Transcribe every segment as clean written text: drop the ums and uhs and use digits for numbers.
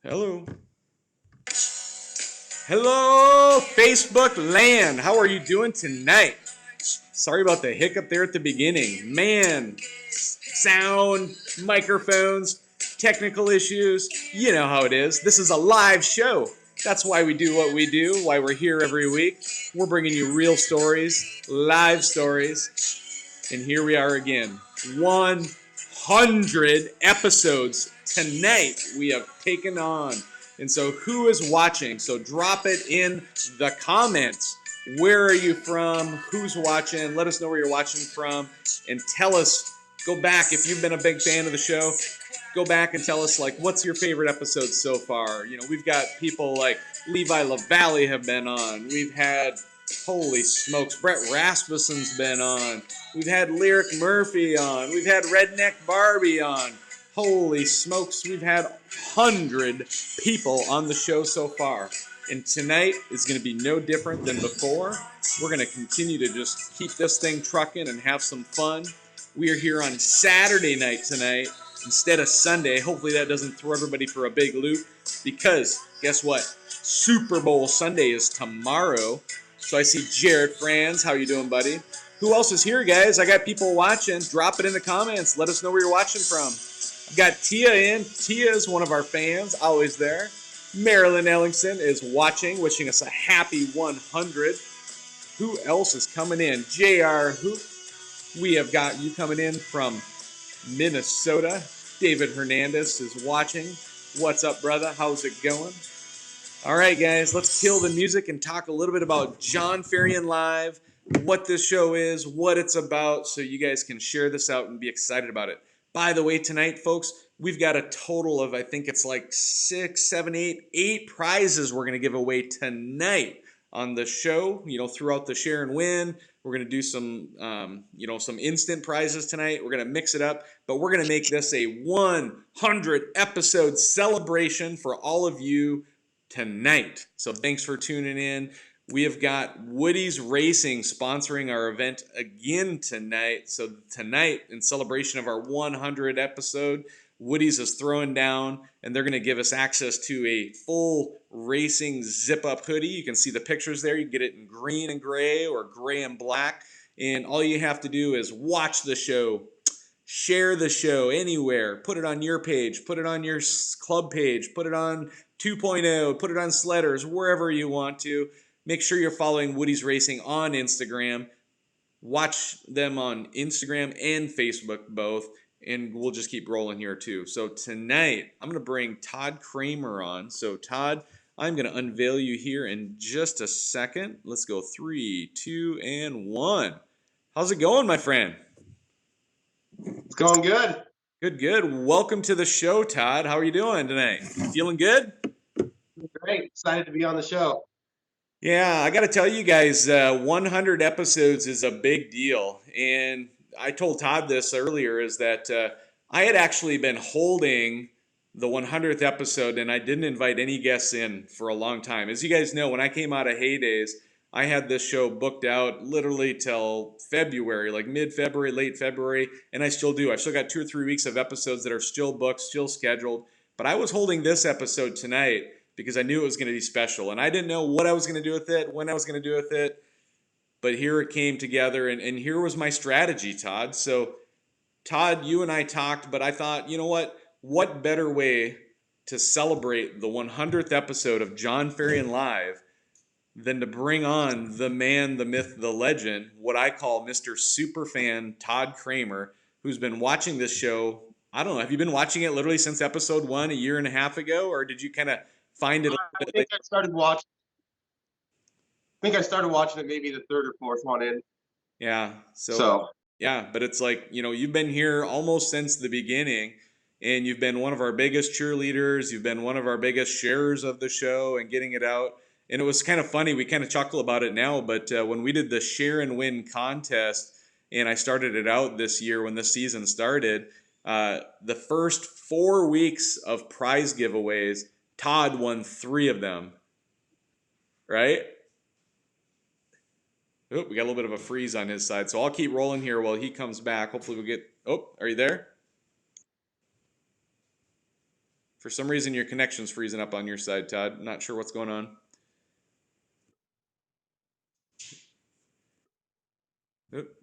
Hello. Hello, Facebook land. How are you doing tonight? Sorry about the hiccup there at the beginning. Man, sound, microphones, technical issues. You know how it is. This is a live show. That's why we do what we do, why we're here every week. We're bringing you real stories, live stories. And here we are again. 100 episodes tonight we have taken on. And so who is watching? So drop it in the comments. Where are you from? Who's watching? Let us know where you're watching from. And tell us, go back if you've been a big fan of the show. Go back and tell us, like, what's your favorite episode so far? You know, we've got people like Levi LaValle have been on. We've had, holy smokes, Brett Rasmussen's been on. We've had Lyric Murphy on. We've had Redneck Barbie on. Holy smokes, we've had 100 people on the show so far. And tonight is going to be no different than before. We're going to continue to just keep this thing trucking and have some fun. We are here on Saturday night tonight instead of Sunday. Hopefully that doesn't throw everybody for a big loop, because guess what? Super Bowl Sunday is tomorrow. So I see Jared Franz. How you doing, buddy? Who else is here, guys? I got people watching. Drop it in the comments. Let us know where you're watching from. I've got Tia in. Tia is one of our fans, always there. Marilyn Ellingson is watching, wishing us a happy 100. Who else is coming in? JR Hoop. We have got you coming in from Minnesota. David Hernandez is watching. What's up, brother? How's it going? All right, guys, let's kill the music and talk a little bit about Jon Ferrian Live, what this show is, what it's about, so you guys can share this out and be excited about it. By the way, tonight, folks, we've got a total of, I think it's like 6, 7, 8 prizes we're going to give away tonight on the show, you know, throughout the share and win. We're going to do some, some instant prizes tonight. We're going to mix it up, but we're going to make this a 100 episode celebration for all of you tonight. So thanks for tuning in. We have got Woody's Racing sponsoring our event again tonight. So tonight, in celebration of our 100 episode, Woody's is throwing down, and they're going to give us access to a full racing zip-up hoodie. You can see the pictures there. You can get it in green and gray or gray and black. And all you have to do is watch the show, share the show anywhere, put it on your page, put it on your club page, put it on 2.0, put it on Sledders, wherever you want to. Make sure you're following Woody's Racing on Instagram. Watch them on Instagram and Facebook both, and we'll just keep rolling here too. So tonight, I'm going to bring Todd Cramer on. So Todd, I'm going to unveil you here in just a second. Let's go 3, 2, and 1. How's it going, my friend? It's going good. Good, good. Welcome to the show, Todd. How are you doing tonight? Feeling good? Great. Excited to be on the show. Yeah, I got to tell you guys, 100 episodes is a big deal. And I told Todd this earlier, is that I had actually been holding the 100th episode, and I didn't invite any guests in for a long time. As you guys know, when I came out of Heydays, I had this show booked out literally till February, like mid-February, late February, and I still do. I've still got 2 or 3 weeks of episodes that are still booked, still scheduled. But I was holding this episode tonight because I knew it was going to be special. And I didn't know what I was going to do with it, when I was going to do with it. But here it came together, and here was my strategy, Todd. So, Todd, you and I talked, but I thought, you know what? What better way to celebrate the 100th episode of Jon Ferrian Live than to bring on the man, the myth, the legend, what I call Mr. Superfan Todd Cramer, who's been watching this show. I don't know, have you been watching it literally since episode 1 a year and a half ago, or did you kind of find it? I think I started watching it maybe the 3rd or 4th one in. Yeah. So yeah, but it's like, you know, you've been here almost since the beginning, and you've been one of our biggest cheerleaders. You've been one of our biggest sharers of the show and getting it out. And it was kind of funny. We kind of chuckle about it now, but when we did the share and win contest, and I started it out this year when this season started, the first 4 weeks of prize giveaways, Todd won 3 of them, right? Oh, we got a little bit of a freeze on his side, so I'll keep rolling here while he comes back. Hopefully we'll get... Oh, are you there? For some reason, your connection's freezing up on your side, Todd. Not sure what's going on. Oop.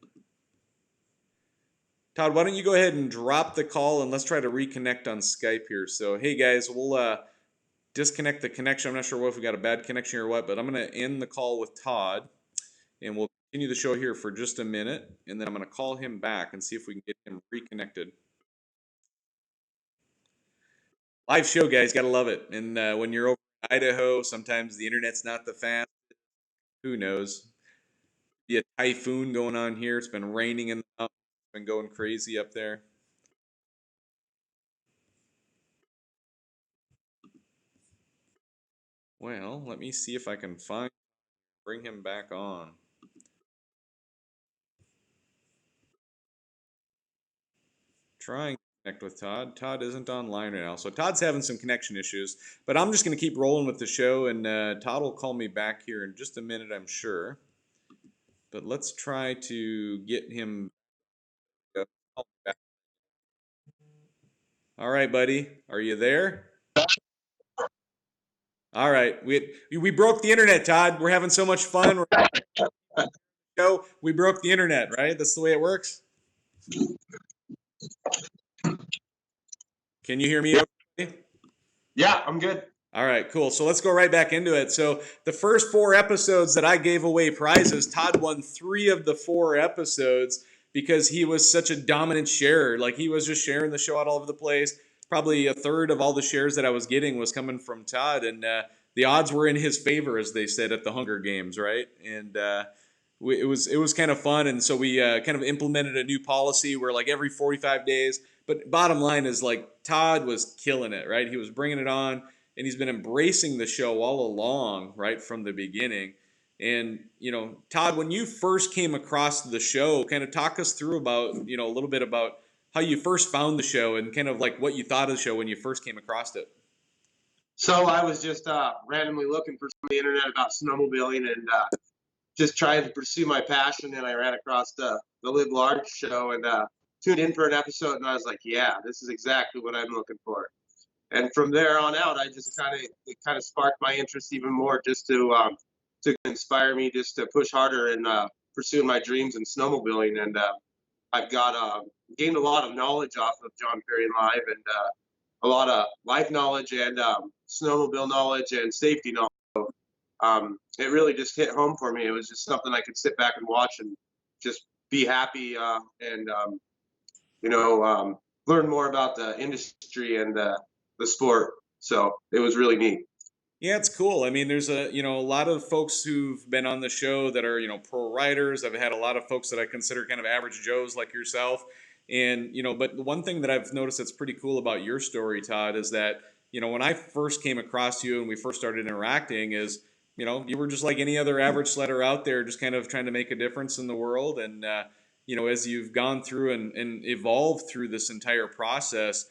Todd, why don't you go ahead and drop the call and let's try to reconnect on Skype here. So, hey guys, we'll disconnect the connection. I'm not sure if we got a bad connection or what, but I'm going to end the call with Todd, and we'll continue the show here for just a minute, and then I'm going to call him back and see if we can get him reconnected. Live show, guys, gotta love it. And when you're over in Idaho, sometimes the internet's not the fastest. Who knows? Be a typhoon going on here. It's been raining in the mountains. It's been going crazy up there. Well, let me see if I can bring him back on. Trying to connect with Todd. Todd isn't online right now. So Todd's having some connection issues, but I'm just going to keep rolling with the show, and Todd will call me back here in just a minute, I'm sure. But let's try to get him. All right, buddy. Are you there? All right. We broke the internet, Todd. We're having so much fun. We broke the internet, right? That's the way it works. Can you hear me okay? Yeah, I'm good. All right, cool. So let's go right back into it. So the first 4 episodes that I gave away prizes, Todd won 3 of the 4 episodes because he was such a dominant sharer. Like, he was just sharing the show out all over the place. Probably a third of all the shares that I was getting was coming from Todd, and the odds were in his favor, as they said at the Hunger Games, right? And it was kind of fun, and so we kind of implemented a new policy where, like, every 45 days. But bottom line is, like, Todd was killing it, right? He was bringing it on, and he's been embracing the show all along, right from the beginning. And, you know, Todd, when you first came across the show, kind of talk us through about, you know, a little bit about how you first found the show and kind of like what you thought of the show when you first came across it. So I was just randomly looking for some on the internet about snowmobiling and just trying to pursue my passion, and I ran across the Live Large show and tuned in for an episode, and I was like, yeah, this is exactly what I'm looking for. And from there on out, I just it kind of sparked my interest even more, just to inspire me just to push harder and pursue my dreams in snowmobiling. And I've got gained a lot of knowledge off of Jon Ferrian Live, and a lot of life knowledge and snowmobile knowledge and safety knowledge. So, it really just hit home for me. It was just something I could sit back and watch and just be happy and learn more about the industry and the sport. So it was really neat. Yeah, it's cool. I mean, there's a lot of folks who've been on the show that are pro riders. I've had a lot of folks that I consider kind of average Joes like yourself, and but the one thing that I've noticed that's pretty cool about your story, Todd, is that when I first came across you and we first started interacting, is you were just like any other average sledder out there, just kind of trying to make a difference in the world, and as you've gone through and evolved through this entire process.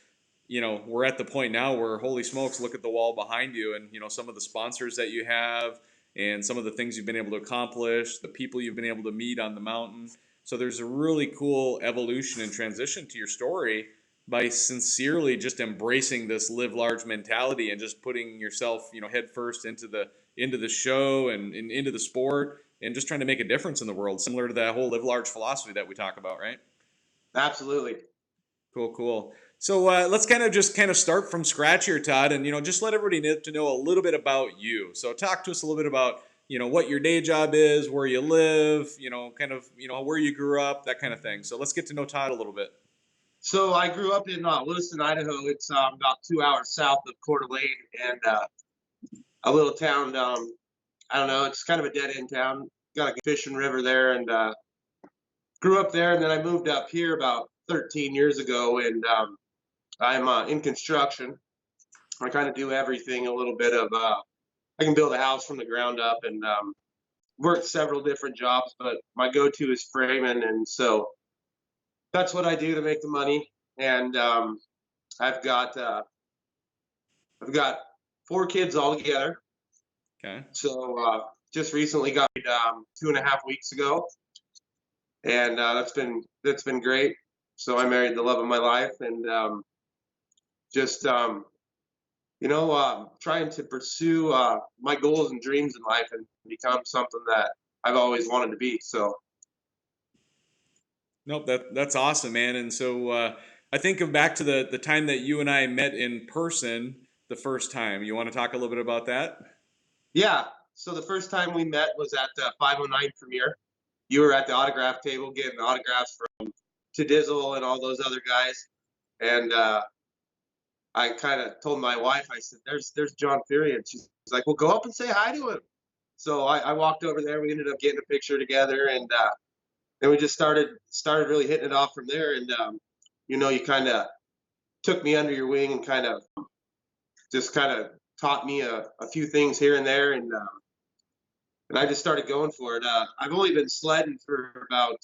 We're at the point now where, holy smokes, look at the wall behind you, and some of the sponsors that you have and some of the things you've been able to accomplish, the people you've been able to meet on the mountain. So there's a really cool evolution and transition to your story by sincerely just embracing this live large mentality and just putting yourself head first into the show and into the sport and just trying to make a difference in the world, similar to that whole live large philosophy that we talk about, right? Absolutely. Cool. So let's kind of start from scratch here, Todd, and just let everybody know a little bit about you. So talk to us a little bit about what your day job is, where you live, where you grew up, that kind of thing. So let's get to know Todd a little bit. So I grew up in Lewiston, Idaho. It's about 2 hours south of Coeur d'Alene, and a little town. I don't know. It's kind of a dead end town. Got a fishing river there, and grew up there. And then I moved up here about 13 years ago, and I'm in construction. I kind of do everything, a little bit of, I can build a house from the ground up, and worked several different jobs, but my go-to is framing. And so that's what I do to make the money. And I've got 4 kids altogether. Okay. So just recently got married 2.5 weeks ago. And that's been great. So I married the love of my life, and just trying to pursue my goals and dreams in life and become something that I've always wanted to be. So Nope, that's awesome, man. And so I think of back to the time that you and I met in person the first time. You want to talk a little bit about that? yeah, so the first time we met was at the 509 premiere. You were at the autograph table getting autographs from Dizzle and all those other guys, and I kind of told my wife, I said, "There's Jon Ferrian." She's like, "Well, go up and say hi to him." So I walked over there. We ended up getting a picture together, and then we just started really hitting it off from there. And you kind of took me under your wing and kind of taught me a few things here and there, and I just started going for it. I've only been sledding for about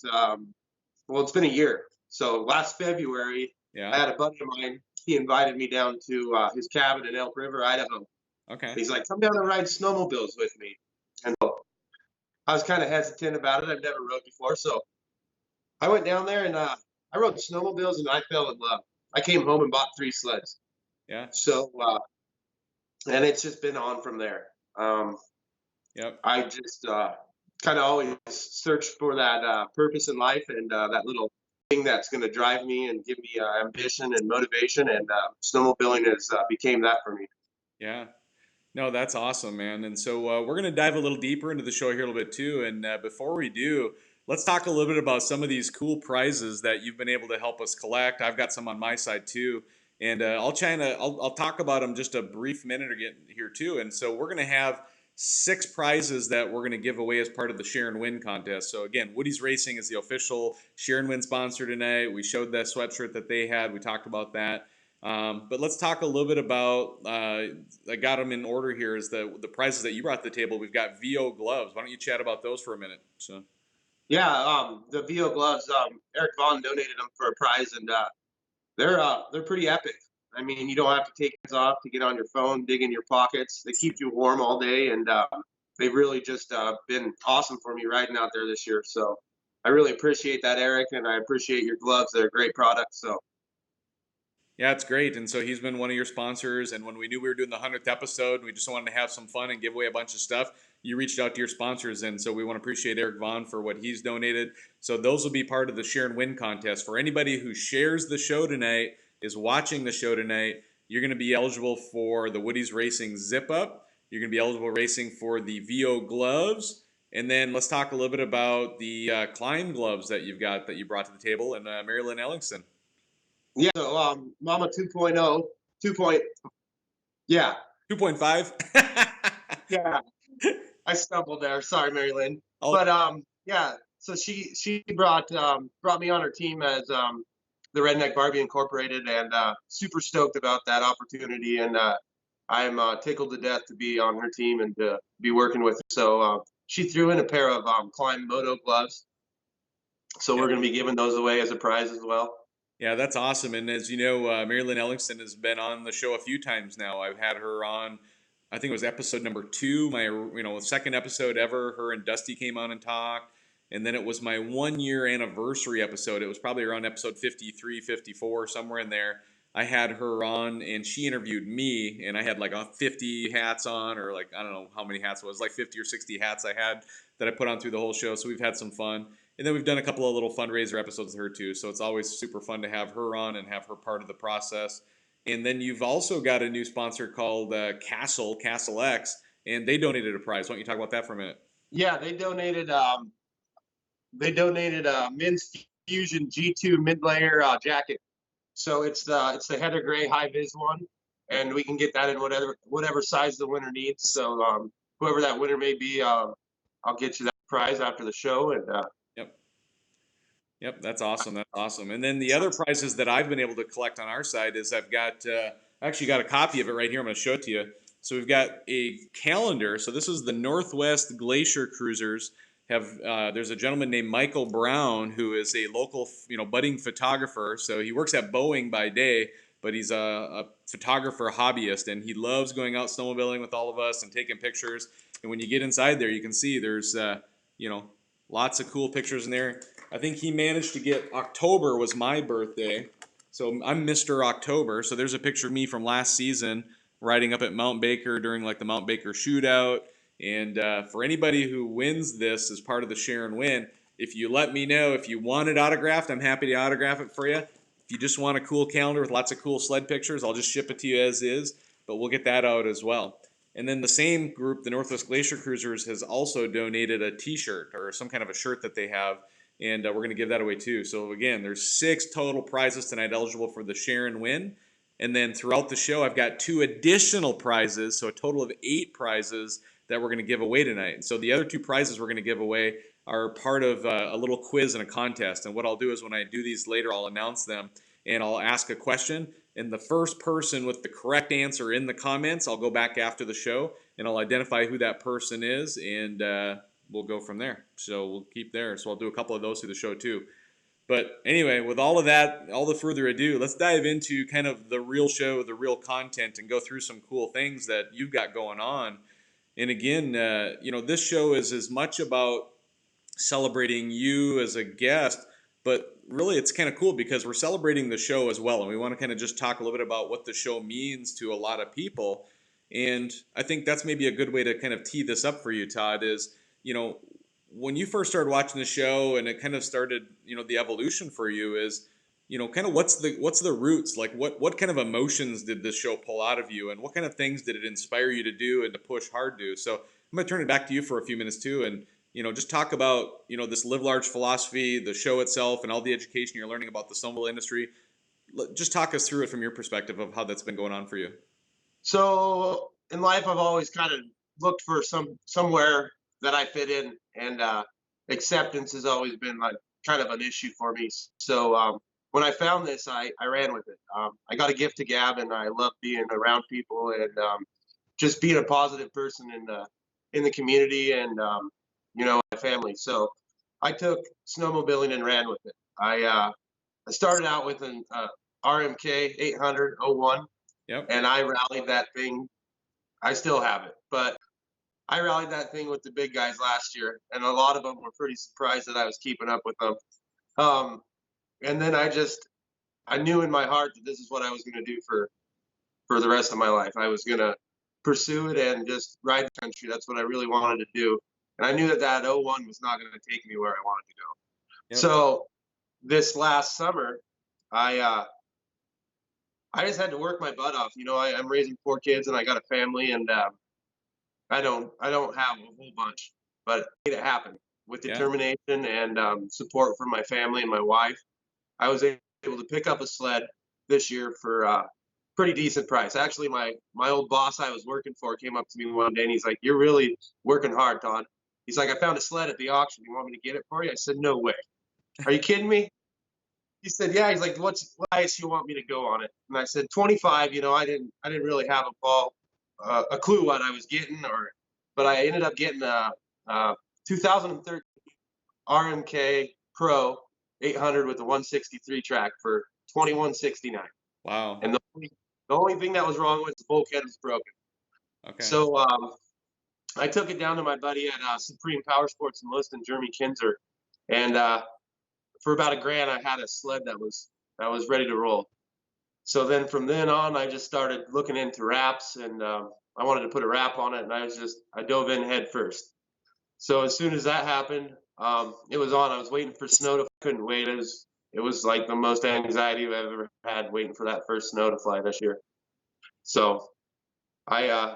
well, it's been a year. So last February, I Yeah. had a buddy of mine. He invited me down to his cabin in Elk River, Idaho. Okay. He's like, "Come down and ride snowmobiles with me." And I was kind of hesitant about it. I've never rode before, so I went down there and I rode snowmobiles and I fell in love. I came home and bought 3 sleds. Yeah. So and it's just been on from there. Yep. I just kind of always searched for that purpose in life and that little thing that's going to drive me and give me ambition and motivation. And snowmobiling has became that for me. Yeah. No, that's awesome, man. And so we're going to dive a little deeper into the show here a little bit too. And before we do, let's talk a little bit about some of these cool prizes that you've been able to help us collect. I've got some on my side too, and I'll talk about them just a brief minute or get here too. And so we're going to have 6 prizes that we're going to give away as part of the Share and Win contest. So again, Woody's Racing is the official Share and Win sponsor tonight. We showed that sweatshirt that they had. We talked about that. But let's talk a little bit about. I got them in order here. Is the prizes that you brought to the table? We've got VO gloves. Why don't you chat about those for a minute? So. Yeah, the VO gloves. Eric Vaughn donated them for a prize, and they're pretty epic. I mean, you don't have to take hands off to get on your phone, dig in your pockets. They keep you warm all day, and they've really just been awesome for me riding out there this year. So I really appreciate that, Eric, and I appreciate your gloves. They're a great product. So Yeah, it's great. And so he's been one of your sponsors. And when we knew we were doing the 100th episode, we just wanted to have some fun and give away a bunch of stuff. You reached out to your sponsors. And so we want to appreciate Eric Vaughn for what he's donated. So those will be part of the Share and Win contest. For anybody who shares the show tonight, is watching the show tonight, you're going to be eligible for the Woody's Racing Zip Up. You're going to be eligible racing for the VO gloves. And then let's talk a little bit about the climb gloves that you've got that you brought to the table, and Marilyn Ellingston. yeah, so Mama 2.0, 2. Yeah, 2.5. yeah. I stumbled there. Sorry, Mary Lynn. Oh. But yeah. So she brought me on her team as the Redneck Barbie Incorporated, and super stoked about that opportunity. And I'm tickled to death to be on her team and to be working with her. So she threw in a pair of Climb Moto gloves. So we're going to be giving those away as a prize as well. Yeah, that's awesome. And as you know, Marilyn Ellingston has been on the show a few times now. I've had her on, I think it was episode number 2, my second episode ever. Her and Dusty came on and talked. And then it was my 1-year anniversary episode. It was probably around episode 53, 54, somewhere in there. I had her on and she interviewed me, and I had like 50 hats on, or like, I don't know how many hats it was, like 50 or 60 hats I had that I put on through the whole show. So we've had some fun. And then we've done a couple of little fundraiser episodes with her too. So it's always super fun to have her on and have her part of the process. And then you've also got a new sponsor called Castle X, and they donated a prize. Why don't you talk about that for a minute? Yeah, they donated Men's Fusion G2 mid-layer jacket. So it's the header gray high vis one, and we can get that in whatever size the winner needs. So whoever that winner may be, I'll get you that prize after the show. And Yep, that's awesome. That's awesome. And then the other prizes that I've been able to collect on our side is I've got I actually got a copy of it right here. I'm going to show it to you. So we've got a calendar. So this is the Northwest Glacier Cruisers. There's a gentleman named Michael Brown who is a local budding photographer. So he works at Boeing by day, but he's a photographer hobbyist, and he loves going out snowmobiling with all of us and taking pictures. And when you get inside there, you can see there's lots of cool pictures in there. I think he managed to get October was my birthday, so I'm Mr. October. So there's a picture of me from last season. riding up at Mount Baker during like the Mount Baker shootout. And for anybody who wins this as part of the share and win, if you let me know if you want it autographed, I'm happy to autograph it for you. If you just want a cool calendar with lots of cool sled pictures, I'll just ship it to you as is, but we'll get that out as well. And then the same group, the Northwest Glacier Cruisers, has also donated a t-shirt or some kind of a shirt that they have, and we're going to give that away too. So again, there's 6 total prizes tonight eligible for the share and win. And then throughout the show, I've got 2 additional prizes, so a total of 8 prizes that we're going to give away tonight. And so the other 2 prizes we're going to give away are part of a little quiz and a contest. And what I'll do is when I do these later, I'll announce them and I'll ask a question. And the first person with the correct answer in the comments, I'll go back after the show and I'll identify who that person is, and we'll go from there. So we'll keep there. So I'll do a couple of those through the show too. But anyway, with all of that, all the further ado, let's dive into kind of the real show, the real content, and go through some cool things that you've got going on. And again, this show is as much about celebrating you as a guest, but really it's kind of cool because we're celebrating the show as well. And we want to kind of just talk a little bit about what the show means to a lot of people. And I think that's maybe a good way to kind of tee this up for you, Todd, is, when you first started watching the show and it kind of started, the evolution for you is, kind of what's the roots? Like what kind of emotions did this show pull out of you, and what kind of things did it inspire you to do and to push hard to? So I'm going to turn it back to you for a few minutes too. And, just talk about, this live large philosophy, the show itself, and all the education you're learning about the snowmobile industry. Just talk us through it from your perspective of how that's been going on for you. So in life, I've always kind of looked for somewhere that I fit in, and acceptance has always been like kind of an issue for me. So when I found this, I ran with it. I got a gift to gab, and I love being around people and just being a positive person in the community and my family. So I took snowmobiling and ran with it. I started out with an RMK 800-01. Yep. And I rallied that thing. I still have it, but I rallied that thing with the big guys last year, and a lot of them were pretty surprised that I was keeping up with them. And then I knew in my heart that this is what I was going to do for the rest of my life. I was going to pursue it and just ride the country. That's what I really wanted to do. And I knew that 01 was not going to take me where I wanted to go. Yep. So this last summer, I just had to work my butt off. I'm raising 4 kids and I got a family, and I don't have a whole bunch, but I made it happen with determination and support from my family and my wife. I was able to pick up a sled this year for a pretty decent price. Actually, my old boss I was working for came up to me one day and he's like, "You're really working hard, Todd." He's like, "I found a sled at the auction. You want me to get it for you?" I said, "No way. Are you kidding me?" He said, "Yeah." He's like, what ice you want me to go on it?" And I said, 25. I didn't really have a clue what I was getting, but I ended up getting a 2013 RMK Pro 800 with a 163 track for $21.69. Wow. And the only thing that was wrong was the bulkhead was broken. Okay. So I took it down to my buddy at Supreme Power Sports in Lewiston, Jeremy Kinzer, and for about $1,000, I had a sled that was ready to roll. So then from then on, I just started looking into wraps, and I wanted to put a wrap on it, and I dove in head first. So as soon as that happened, it was on. I was waiting for snow to. Couldn't wait. It was like the most anxiety I've ever had waiting for that first snow to fly this year. So I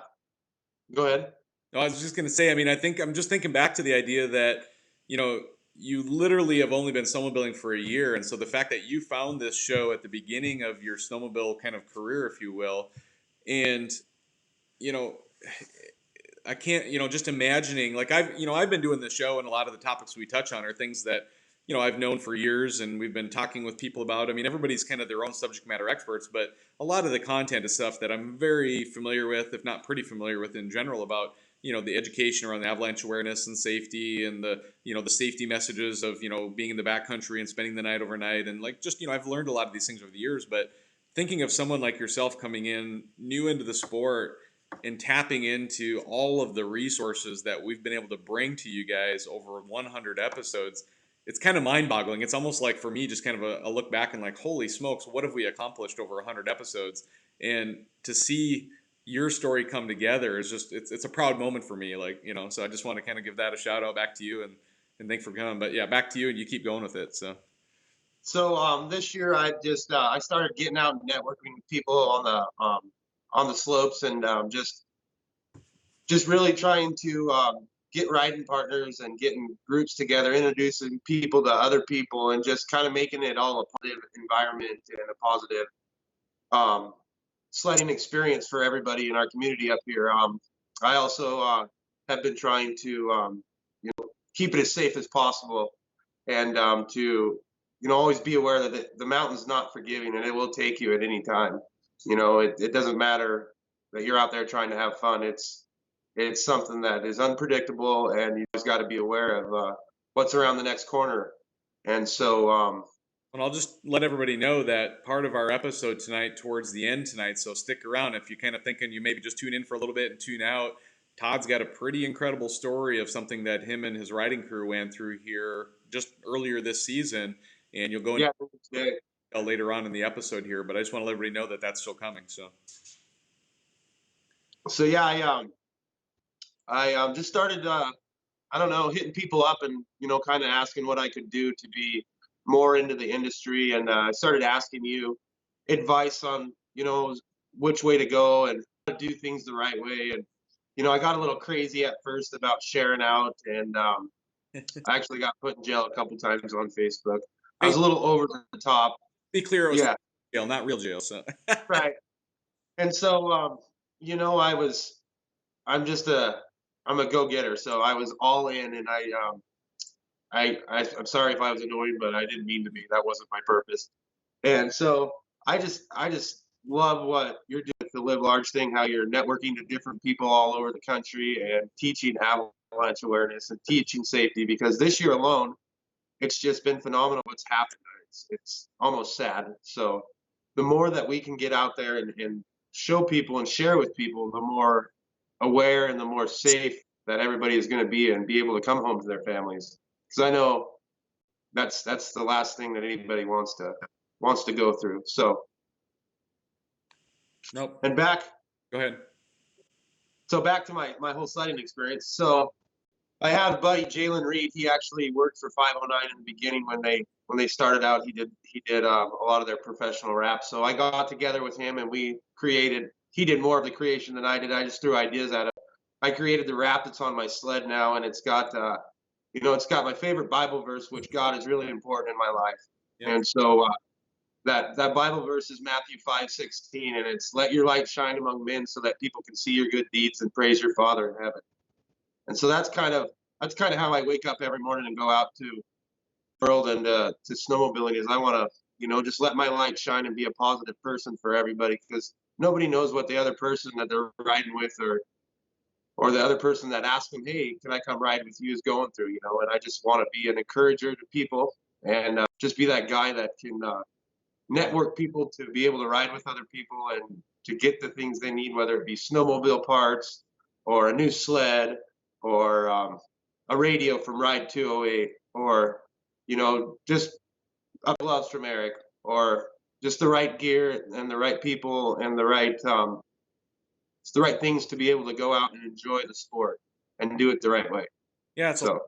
go ahead. No, I was just going to say, I think I'm just thinking back to the idea that, you literally have only been snowmobiling for a year. And so the fact that you found this show at the beginning of your snowmobile kind of career, if you will, and, I can't, just imagining, like I've been doing this show, and a lot of the topics we touch on are things that, I've known for years, and we've been talking with people about. Everybody's kind of their own subject matter experts, but a lot of the content is stuff that I'm very familiar with, if not pretty familiar with in general, about the education around the avalanche awareness and safety, and the the safety messages of being in the backcountry and spending the night overnight, and I've learned a lot of these things over the years. But thinking of someone like yourself coming in new into the sport and tapping into all of the resources that we've been able to bring to you guys over 100 episodes, it's kind of mind-boggling. It's almost like, for me, just kind of a look back and like, holy smokes, what have we accomplished over 100 episodes? And to see your story come together is just it's a proud moment for me. Like, you know, so I just want to kind of give that a shout out back to you, and thanks for coming. But yeah, back to you, and you keep going with it. So So this year I just I started getting out and networking with people on the slopes, and just really trying to get riding partners and getting groups together, introducing people to other people, and just kind of making it all a positive environment and a positive um, sledding experience for everybody in our community up here. I also have been trying to keep it as safe as possible, and to always be aware that the mountain's not forgiving, and it will take you at any time. It doesn't matter that you're out there trying to have fun. It's something that is unpredictable, and you just got to be aware of what's around the next corner. And so, and I'll just let everybody know that part of our episode tonight, towards the end tonight, so stick around if you kind of thinking you maybe just tune in for a little bit and tune out. Todd's got a pretty incredible story of something that him and his riding crew went through here just earlier this season, and you'll go into later on in the episode here. But I just want to let everybody know that that's still coming. So yeah, I just started I don't know, hitting people up and kind of asking what I could do to be more into the industry, and I started asking you advice on which way to go and how to do things the right way. And I got a little crazy at first about sharing out, and I actually got put in jail a couple times on Facebook. I was a little over the top. Be clear, it was Yeah, jail, not real jail. So right. And so I'm just I'm a go-getter, so I was all in, and I'm sorry if I was annoying, but I didn't mean to be. That wasn't my purpose. And so I just love what you're doing with the Live Large thing, how you're networking to different people all over the country and teaching avalanche awareness and teaching safety, because this year alone, it's just been phenomenal what's happened. It's almost sad. So the more that we can get out there and show people and share with people, the more aware and the more safe that everybody is going to be, and be able to come home to their families. Because I know that's the last thing that anybody wants to go through. So nope. and back Go ahead. So back to my whole sledding experience. So I had a buddy, Jalen Reed. He actually worked for 509 in the beginning when they started out. He did a lot of their professional raps. So I got together with him, and we created. He did more of the creation than I did. I just threw ideas at him. I created the rap that's on my sled now, and it's got it's got my favorite Bible verse, which God is really important in my life. Yep. And so that Bible verse is Matthew 5:16, and it's let your light shine among men so that people can see your good deeds and praise your Father in heaven. And so that's kind of how I wake up every morning and go out to the world and to snowmobiling. Is I want to just let my light shine and be a positive person for everybody, because nobody knows what the other person that they're riding with, or the other person that asks them, hey, can I come ride with you, is going through. And I just want to be an encourager to people, and just be that guy that can network people to be able to ride with other people and to get the things they need, whether it be snowmobile parts or a new sled or a radio from Ride 208, or just gloves from Eric, or just the right gear and the right people and the right things to be able to go out and enjoy the sport and do it the right way. Yeah, so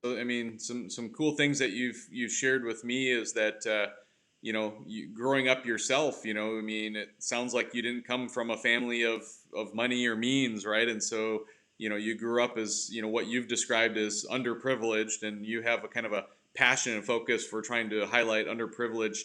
I mean, some cool things that you've shared with me is that you growing up yourself, I mean, it sounds like you didn't come from a family of money or means, right? And so you grew up as what you've described as underprivileged, and you have a kind of a passion and focus for trying to highlight underprivileged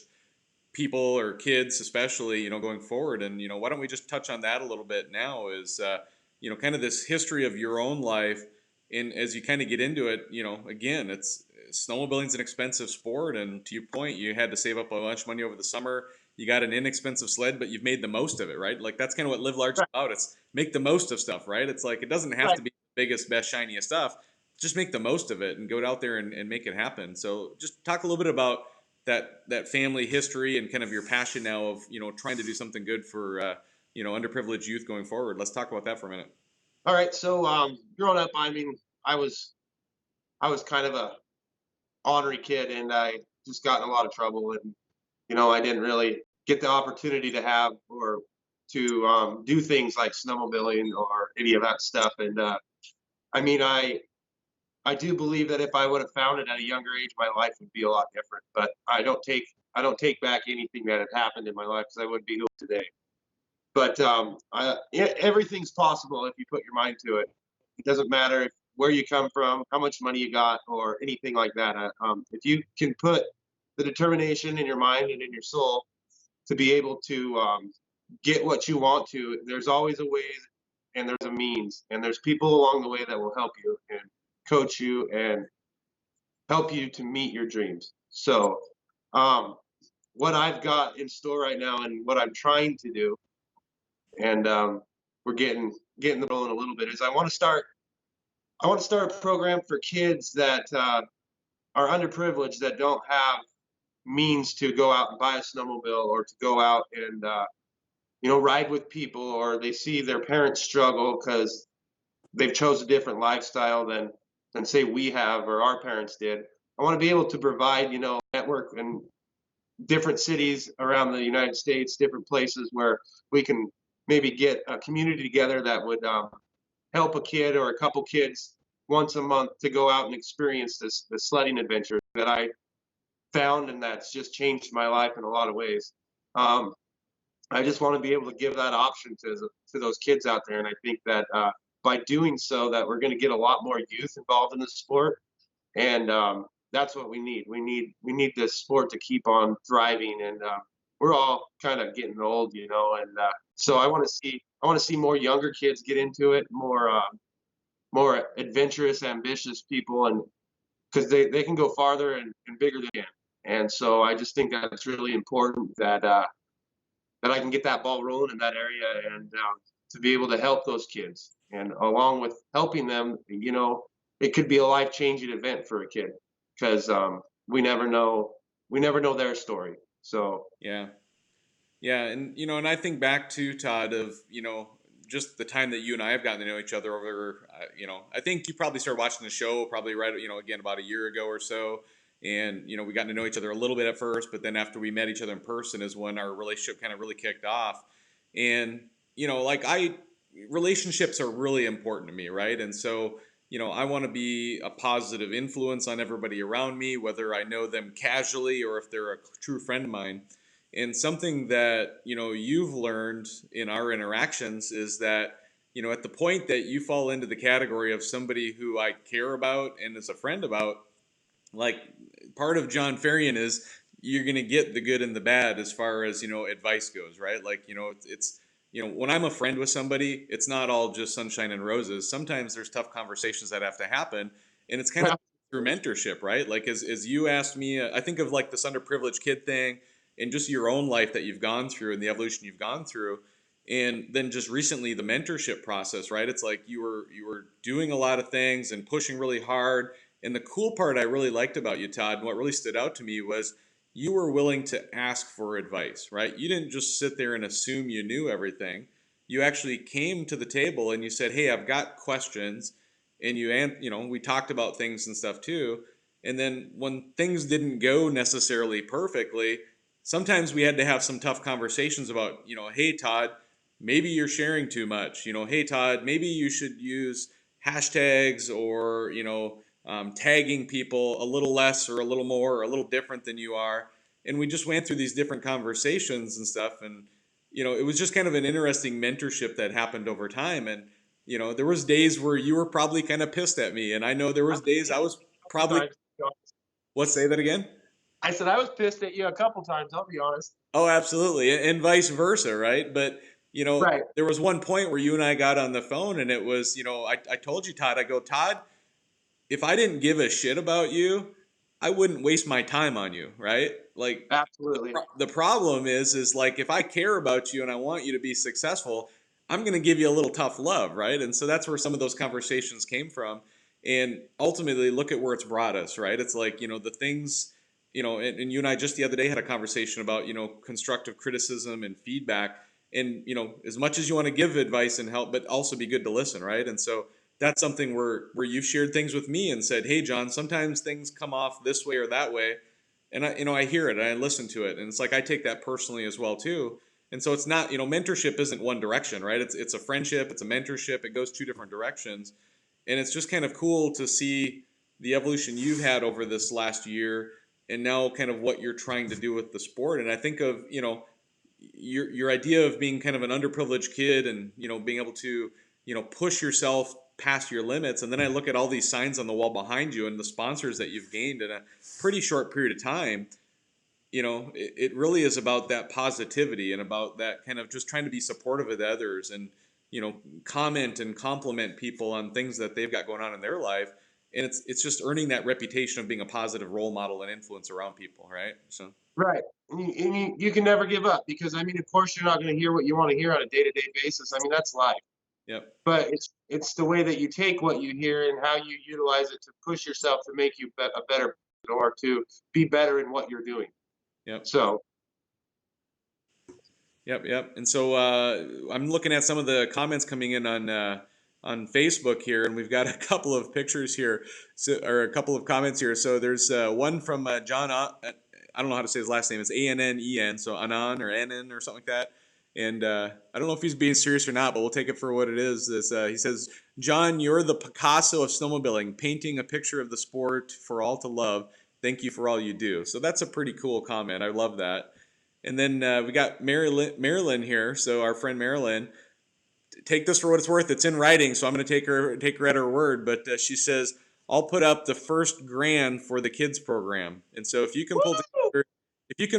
people or kids, especially going forward. And why don't we just touch on that a little bit now? Is kind of this history of your own life, and as you kind of get into it, again, it's snowmobiling's an expensive sport, and to your point, you had to save up a bunch of money over the summer. You got an inexpensive sled, but you've made the most of it, right? Like that's kind of what Live Large is about. It's make the most of stuff, right? It's like it doesn't have to be the biggest, best, shiniest stuff. Just make the most of it and go out there and make it happen. So just talk a little bit about that family history and kind of your passion now of trying to do something good for underprivileged youth going forward. Let's talk about that for a minute. All right. So growing up, I mean, I was kind of a ornery kid, and I just got in a lot of trouble, and I didn't really get the opportunity to have or do things like snowmobiling or any of that stuff. And I mean, I do believe that if I would have found it at a younger age, my life would be a lot different. But I don't take back anything that had happened in my life because I wouldn't be here today. But everything's possible if you put your mind to it. It doesn't matter where you come from, how much money you got, or anything like that. If you can put the determination in your mind and in your soul to be able to get what you want to, there's always a way and there's a means, and there's people along the way that will help you and coach you and help you to meet your dreams. So what I've got in store right now and what I'm trying to do, and we're getting the rolling a little bit, is I want to start a program for kids that are underprivileged, that don't have means to go out and buy a snowmobile or to go out and ride with people, or they see their parents struggle because they've chose a different lifestyle than say we have or our parents did. I want to be able to provide network in different cities around the United States, different places where we can maybe get a community together that would help a kid or a couple kids once a month to go out and experience the sledding adventure that I found, and that's just changed my life in a lot of ways. I just want to be able to give that option to those kids out there, and I think that by doing so, that we're going to get a lot more youth involved in the sport, and that's what we need. We need this sport to keep on thriving, and we're all kind of getting old, and so I want to see more younger kids get into it, more adventurous, ambitious people, and because they can go farther and bigger than they can. And so I just think that's really important that I can get that ball rolling in that area, and to be able to help those kids. And along with helping them, it could be a life-changing event for a kid, because we never know their story. So yeah, and and I think back to Todd of just the time that you and I have gotten to know each other over. I think you probably started watching the show probably right again about a year ago or so. And we got to know each other a little bit at first, but then after we met each other in person is when our relationship kind of really kicked off. And relationships are really important to me, right? And so I want to be a positive influence on everybody around me, whether I know them casually or if they're a true friend of mine. And something that you've learned in our interactions is that at the point that you fall into the category of somebody who I care about and is a friend about, like, part of Jon Ferrian is you're going to get the good and the bad as far as advice goes, right? Like it's when I'm a friend with somebody, it's not all just sunshine and roses. Sometimes there's tough conversations that have to happen, and it's kind of through mentorship, right? Like as you asked me, I think of like this underprivileged kid thing, and just your own life that you've gone through and the evolution you've gone through, and then just recently the mentorship process, right? It's like you were doing a lot of things and pushing really hard. And the cool part I really liked about you, Todd, and what really stood out to me was you were willing to ask for advice, right? You didn't just sit there and assume you knew everything. You actually came to the table and you said, "Hey, I've got questions," and we talked about things and stuff too. And then when things didn't go necessarily perfectly, sometimes we had to have some tough conversations about, "Hey, Todd, maybe you're sharing too much. Hey, Todd, maybe you should use hashtags or tagging people a little less or a little more or a little different than you are." And we just went through these different conversations and stuff. And, it was just kind of an interesting mentorship that happened over time. And, there was days where you were probably kind of pissed at me. And I know there was days I was probably, what, say that again? I said I was pissed at you a couple times, I'll be honest. Oh, absolutely. And vice versa, right? But, Right. there was one point where you and I got on the phone and it was, I told you, Todd, I go, "Todd, if I didn't give a shit about you, I wouldn't waste my time on you," right? Like, Absolutely. the problem is like, if I care about you and I want you to be successful, I'm going to give you a little tough love, right? And so that's where some of those conversations came from. And ultimately, look at where it's brought us, right? It's like, the things, and you and I just the other day had a conversation about, constructive criticism and feedback. And, as much as you want to give advice and help, but also be good to listen, right? And so that's something where you've shared things with me and said, "Hey, Jon, sometimes things come off this way or that way." And I hear it and I listen to it. And it's like, I take that personally as well too. And so it's not, mentorship isn't one direction, right? It's a friendship, it's a mentorship, it goes two different directions. And it's just kind of cool to see the evolution you've had over this last year and now kind of what you're trying to do with the sport. And I think of, your idea of being kind of an underprivileged kid and, being able to, push yourself past your limits. And then I look at all these signs on the wall behind you and the sponsors that you've gained in a pretty short period of time. It really is about that positivity and about that kind of just trying to be supportive of others and, comment and compliment people on things that they've got going on in their life. And it's just earning that reputation of being a positive role model and influence around people, right? So Right. And you can never give up because, I mean, of course, you're not going to hear what you want to hear on a day-to-day basis. I mean, that's life. yep. But it's the way that you take what you hear and how you utilize it to push yourself to make you a better person or to be better in what you're doing. Yep. So, Yep. And so I'm looking at some of the comments coming in on Facebook here, and we've got a couple of pictures here, or a couple of comments here. So there's one from John. I don't know how to say his last name. It's Annen, so Anan or Annen or something like that. And I don't know if he's being serious or not, but we'll take it for what it is. He says, "John, you're the Picasso of snowmobiling, painting a picture of the sport for all to love. Thank you for all you do." So that's a pretty cool comment. I love that. And then we got Marilyn here. So our friend Marilyn, take this for what it's worth. It's in writing, so I'm going to take her at her word. But she says, "I'll put up the first grand for the kids program." And so if you can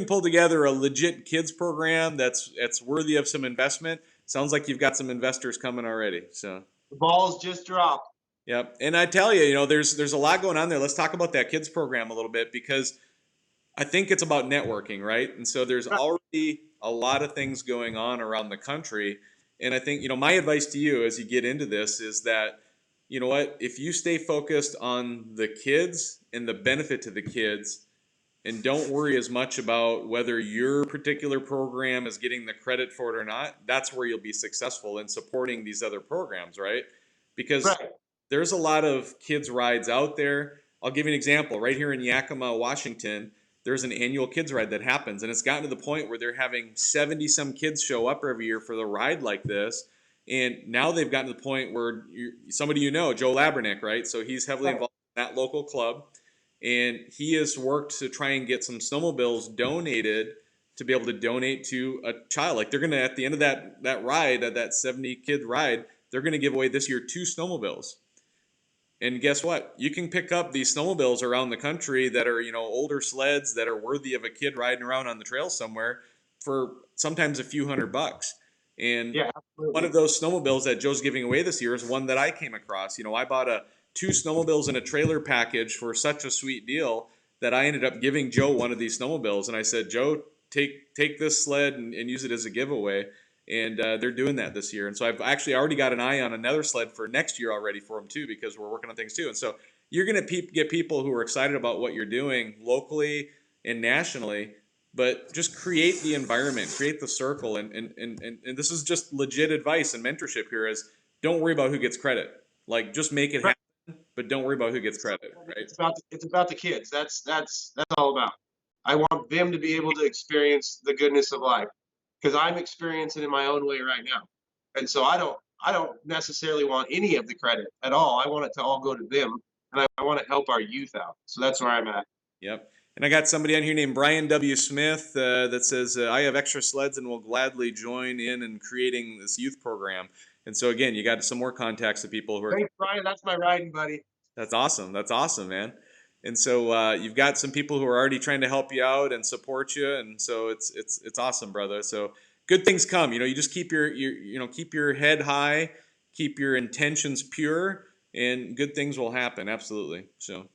pull together a legit kids program that's worthy of some investment, sounds like you've got some investors coming already. So the ball's just dropped. Yep. And I tell you, there's a lot going on there. Let's talk about that kids program a little bit because I think it's about networking, right? And so there's already a lot of things going on around the country. And I think, my advice to you as you get into this is that, you know what, if you stay focused on the kids and the benefit to the kids and don't worry as much about whether your particular program is getting the credit for it or not, that's where you'll be successful in supporting these other programs, right? Because there's a lot of kids rides out there. I'll give you an example. Right here in Yakima, Washington, there's an annual kids ride that happens, and it's gotten to the point where they're having 70 some kids show up every year for the ride like this. And now they've gotten to the point where somebody Joe Labernick, right? So he's heavily involved in that local club, and he has worked to try and get some snowmobiles donated to be able to donate to a child. Like they're gonna, at the end of that ride, that 70 kid ride, they're gonna give away this year 2 snowmobiles. And guess what? You can pick up these snowmobiles around the country that are, older sleds that are worthy of a kid riding around on the trail somewhere for sometimes a few $100. And one of those snowmobiles that Joe's giving away this year is one that I came across. I bought 2 snowmobiles in a trailer package for such a sweet deal that I ended up giving Joe one of these snowmobiles. And I said, "Joe, take this sled and use it as a giveaway." And they're doing that this year. And so I've actually already got an eye on another sled for next year already for them too, because we're working on things too. And so you're going to get people who are excited about what you're doing locally and nationally, but just create the environment, create the circle. And this is just legit advice and mentorship here is don't worry about who gets credit. Like just make it happen, but don't worry about who gets credit. Right? It's about the kids. That's all about. I want them to be able to experience the goodness of life. Because I'm experiencing it in my own way right now. And so I don't necessarily want any of the credit at all. I want it to all go to them, and I want to help our youth out. So that's where I'm at. Yep. And I got somebody on here named Brian W. Smith that says, "I have extra sleds and will gladly join in creating this youth program." And so again, you got some more contacts of people who are. Thanks, Brian. That's my riding buddy. That's awesome. That's awesome, man. And so you've got some people who are already trying to help you out and support you, and so it's awesome, brother. So good things come. You just keep keep your head high, keep your intentions pure, and good things will happen. Absolutely. So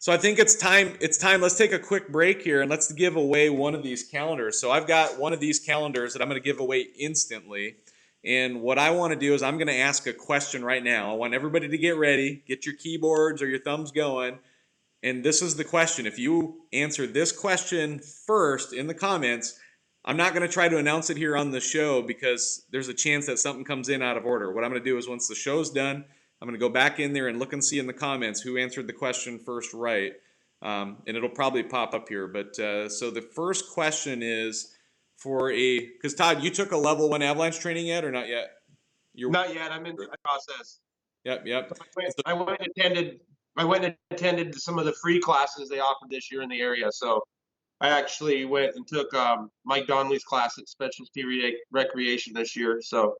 I think it's time. Let's take a quick break here and let's give away one of these calendars. So I've got one of these calendars that I'm going to give away instantly. And what I want to do is I'm going to ask a question right now. I want everybody to get ready, get your keyboards or your thumbs going. And this is the question. If you answer this question first in the comments, I'm not going to try to announce it here on the show because there's a chance that something comes in out of order. What I'm going to do is once the show's done, I'm going to go back in there and look and see in the comments who answered the question first right. And it'll probably pop up here. But so the first question is, because Todd, you took a level 1 avalanche training yet or not yet? Not yet. I'm in the process. Yep. So I went and attended some of the free classes they offered this year in the area. So I actually went and took Mike Donnelly's class at Specialty Recreation this year. So.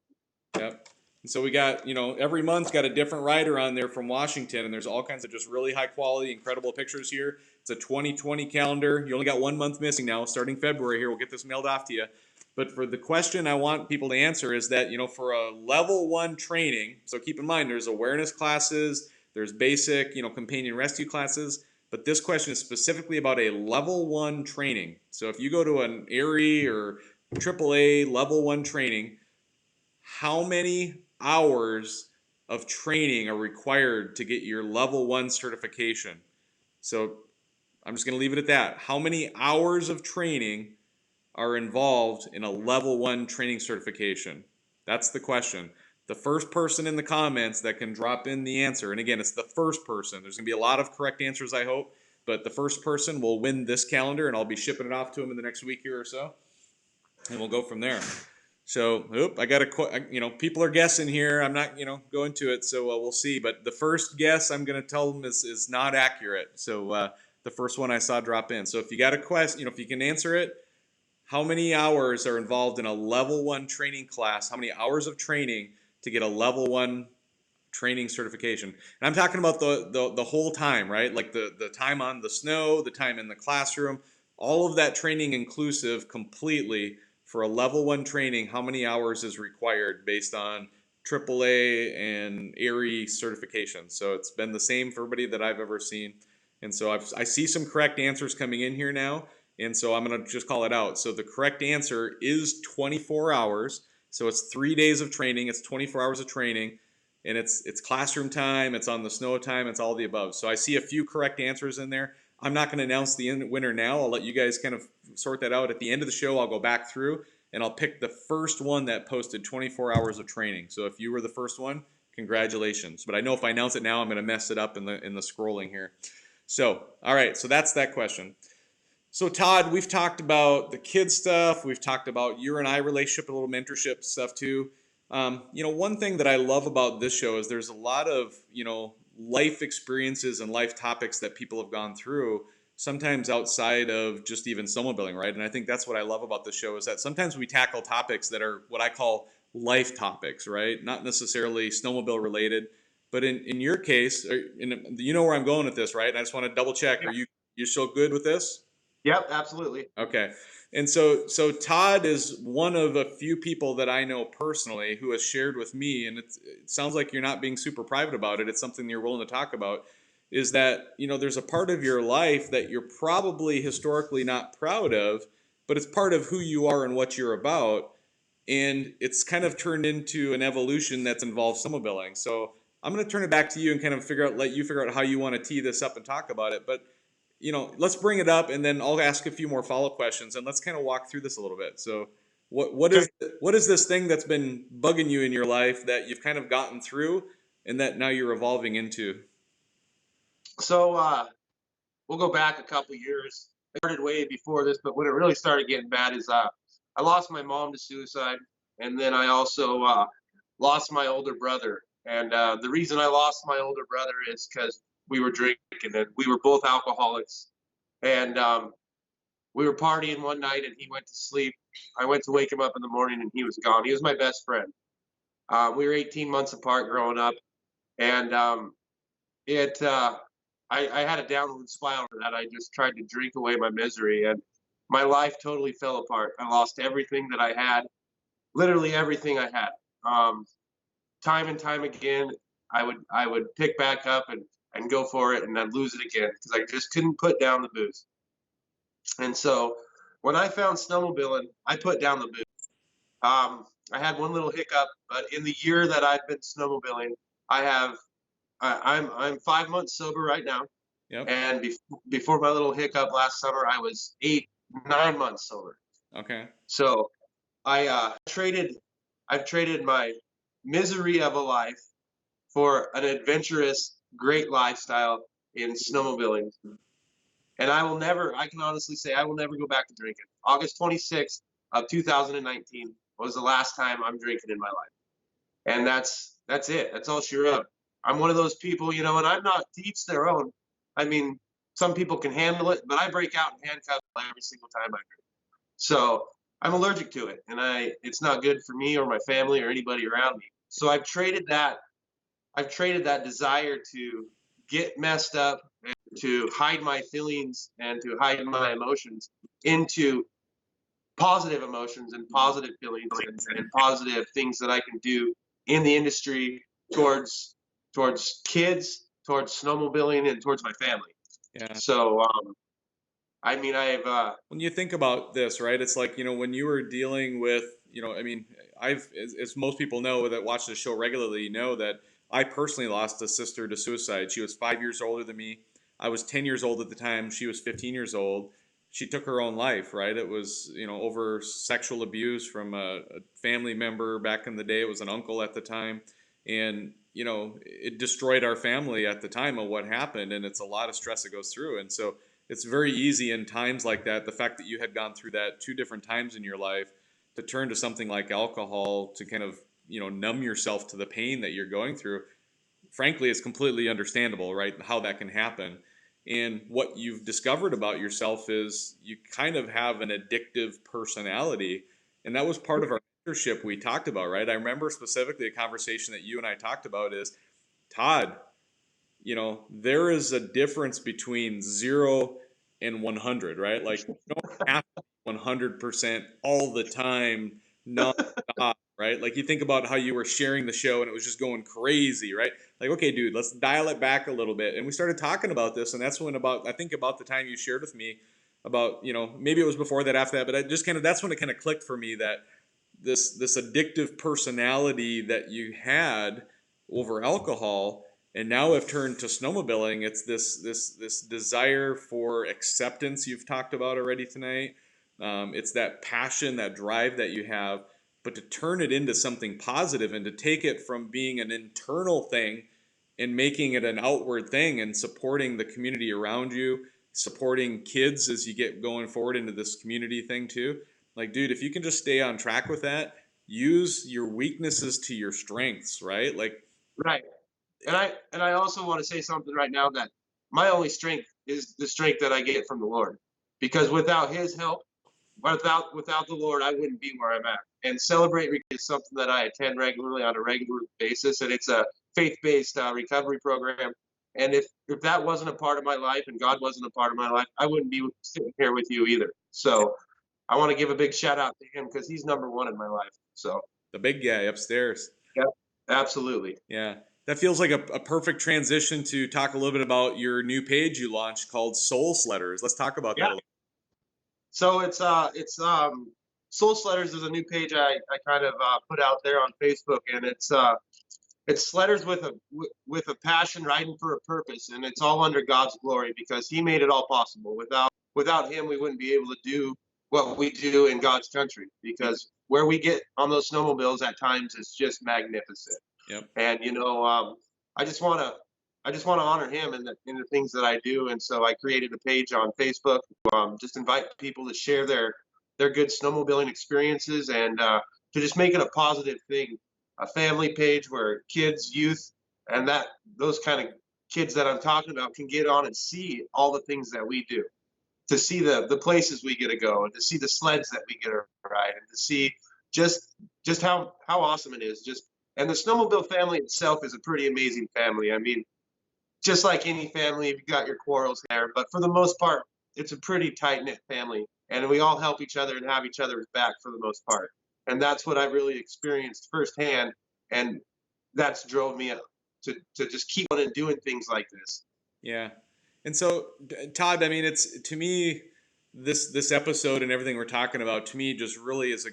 Yep. And so we got, every month's got a different rider on there from Washington, and there's all kinds of just really high quality, incredible pictures here. It's a 2020 calendar. You only got 1 month missing now, starting February here. We'll get this mailed off to you. But for the question I want people to answer is that, for a level 1 training, so keep in mind there's awareness classes, there's basic, companion rescue classes, but this question is specifically about a level 1 training. So if you go to an ARI or AAA level 1 training, how many hours of training are required to get your level 1 certification? So I'm just going to leave it at that. How many hours of training are involved in a level 1 training certification? That's the question. The first person in the comments that can drop in the answer, and again, it's the first person. There's going to be a lot of correct answers, I hope, but the first person will win this calendar, and I'll be shipping it off to them in the next week here or so, and we'll go from there. So, I got people are guessing here. I'm not, going to it, so we'll see. But the first guess I'm going to tell them is not accurate. So the first one I saw drop in. So if you got a question, if you can answer it, how many hours are involved in a level 1 training class? How many hours of training to get a level 1 training certification? And I'm talking about the whole time, right? Like the time on the snow, the time in the classroom, all of that training inclusive completely. For a level 1 training, how many hours is required based on AAA and ARI certification? So it's been the same for everybody that I've ever seen. And so I see some correct answers coming in here now. And so I'm going to just call it out. So the correct answer is 24 hours. So it's 3 days of training. It's 24 hours of training. And it's classroom time. It's on the snow time. It's all the above. So I see a few correct answers in there. I'm not going to announce the winner now. I'll let you guys kind of sort that out. At the end of the show, I'll go back through and I'll pick the first one that posted 24 hours of training. So if you were the first one, congratulations. But I know if I announce it now, I'm going to mess it up in the scrolling here. So, all right, so that's that question. So Todd, we've talked about the kid stuff. We've talked about your and I relationship, a little mentorship stuff too. One thing that I love about this show is there's a lot of, life experiences and life topics that people have gone through, sometimes outside of just even snowmobiling, right? And I think that's what I love about the show is that sometimes we tackle topics that are what I call life topics, right? Not necessarily snowmobile related, but in your case, you know where I'm going with this, right? And I just want to double check. Are you still good with this? Yep, absolutely. Okay. And so Todd is one of a few people that I know personally who has shared with me, and it sounds like you're not being super private about it. It's something you're willing to talk about, is that, there's a part of your life that you're probably historically not proud of, but it's part of who you are and what you're about. And it's kind of turned into an evolution that's involved snowmobiling. So I'm going to turn it back to you and kind of let you figure out how you want to tee this up and talk about it. But let's bring it up, and then I'll ask a few more follow-up questions, and let's kind of walk through this a little bit. So, what is this thing that's been bugging you in your life that you've kind of gotten through, and that now you're evolving into? So, we'll go back a couple years. I started way before this, but when it really started getting bad is I lost my mom to suicide, and then I also lost my older brother. And the reason I lost my older brother is because we were drinking, and we were both alcoholics, and we were partying one night, and he went to sleep. I went to wake him up in the morning, and he was gone. He was my best friend. We were 18 months apart growing up, and I had a downward spiral that I just tried to drink away my misery, and my life totally fell apart. I lost everything that I had, literally everything I had. Time and time again, I would pick back up and go for it, and I'd lose it again because I just couldn't put down the booze. And so when I found snowmobiling, I put down the booze. I had one little hiccup, but in the year that I've been snowmobiling, I'm 5 months sober right now. Yep. And before my little hiccup last summer, I was 9 months sober. Okay. So I've traded my misery of a life for an adventurous, great lifestyle in snowmobiling. And I can honestly say I will never go back to drinking. August 26th, of 2019 was the last time I'm drinking in my life. And that's it. That's all she wrote. I'm one of those people, you know, and I'm not, to each their own. I mean, some people can handle it, but I break out in handcuffs every single time I drink. So I'm allergic to it, and it's not good for me or my family or anybody around me. So I've traded that desire to get messed up and to hide my feelings and to hide my emotions into positive emotions and positive feelings and positive things that I can do in the industry towards kids, towards snowmobiling, and towards my family. Yeah. So I mean, when you think about this, right, it's like, you know, when you were dealing with, you know, I mean, as most people know that watch the show regularly, know that I personally lost a sister to suicide. She was 5 years older than me. I was 10 years old at the time. She was 15 years old. She took her own life, right? It was, you know, over sexual abuse from a family member back in the day. It was an uncle at the time. And, you know, it destroyed our family at the time of what happened. And it's a lot of stress that goes through. And so it's very easy in times like that, the fact that you had gone through that two different times in your life, to turn to something like alcohol to kind of, you know, numb yourself to the pain that you're going through. Frankly, it's completely understandable, right? How that can happen. And what you've discovered about yourself is you kind of have an addictive personality. And that was part of our mentorship we talked about, right? I remember specifically a conversation that you and I talked about is, Todd, you know, there is a difference between 0 and 100, right? Like, you don't have to be 100% all the time, non-stop, right? Like, you think about how you were sharing the show and it was just going crazy, right? Like, okay, dude, let's dial it back a little bit. And we started talking about this, and that's when I think about the time you shared with me about, you know, maybe it was before that, after that, but that's when it kind of clicked for me that this addictive personality that you had over alcohol, and now have turned to snowmobiling. It's this desire for acceptance you've talked about already tonight. It's that passion, that drive that you have, but to turn it into something positive and to take it from being an internal thing and making it an outward thing and supporting the community around you, supporting kids as you get going forward into this community thing too. Like, dude, if you can just stay on track with that, use your weaknesses to your strengths, right? Like, right. And I also want to say something right now, that my only strength is the strength that I get from the Lord, because without His help, without the Lord, I wouldn't be where I'm at. And Celebrate is something that I attend regularly on a regular basis, and it's a faith-based recovery program. And if that wasn't a part of my life and God wasn't a part of my life, I wouldn't be sitting here with you either. So I want to give a big shout out to him because he's number one in my life. So the big guy upstairs. yeah, absolutely. Yeah. That feels like a perfect transition to talk a little bit about your new page you launched called Soul Sledders. Let's talk about that a Yeah. little. So it's Soul Sledders is a new page I kind of put out there on Facebook, and it's sledders with a passion, riding for a purpose, and it's all under God's glory because He made it all possible. Without Him, we wouldn't be able to do what we do in God's country, because where we get on those snowmobiles at times is just magnificent. Yep. And you know, I just want to honor Him in the things that I do, and so I created a page on Facebook. Just invite people to share their good snowmobiling experiences, and to just make it a positive thing, a family page where kids, youth, and those kind of kids that I'm talking about can get on and see all the things that we do, to see the places we get to go, and to see the sleds that we get to ride, and to see just how awesome it is. And the snowmobile family itself is a pretty amazing family. I mean, just like any family, you've got your quarrels there, but for the most part, it's a pretty tight-knit family, and we all help each other and have each other's back for the most part. And that's what I really experienced firsthand, and that's drove me to just keep on and doing things like this. Yeah. And so, Todd, I mean, it's, to me, this episode and everything we're talking about, to me, just really is a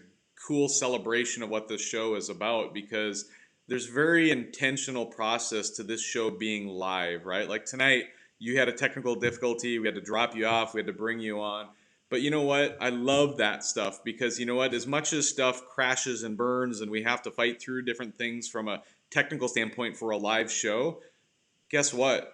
cool celebration of what this show is about, because there's very intentional process to this show being live, right? Like tonight, you had a technical difficulty. We had to drop you off. We had to bring you on. But you know what? I love that stuff, because you know what? As much as stuff crashes and burns and we have to fight through different things from a technical standpoint for a live show, guess what?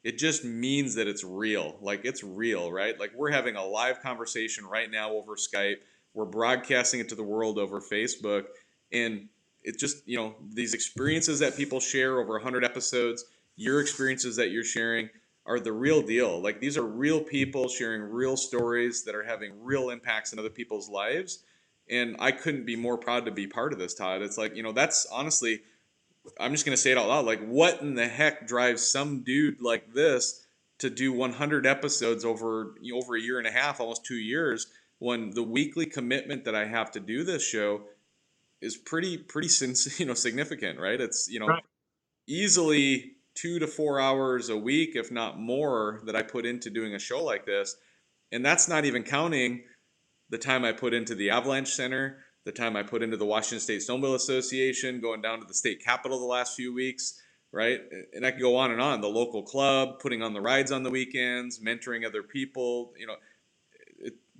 It just means that it's real. Like, it's real, right? Like, we're having a live conversation right now over Skype. We're broadcasting it to the world over Facebook. And it just, these experiences that people share over 100 episodes, your experiences that you're sharing are the real deal. Like, these are real people sharing real stories that are having real impacts in other people's lives. And I couldn't be more proud to be part of this, Todd. It's like, that's honestly, I'm just going to say it out loud. Like, what in the heck drives some dude like this to do 100 episodes over a year and a half, almost 2 years, when the weekly commitment that I have to do this show is pretty significant, right? It's, Right. easily 2 to 4 hours a week, if not more, that I put into doing a show like this. And that's not even counting the time I put into the Avalanche Center, the time I put into the Washington State Snowmobile Association, going down to the state capitol the last few weeks, right? And I could go on and on. The local club, putting on the rides on the weekends, mentoring other people.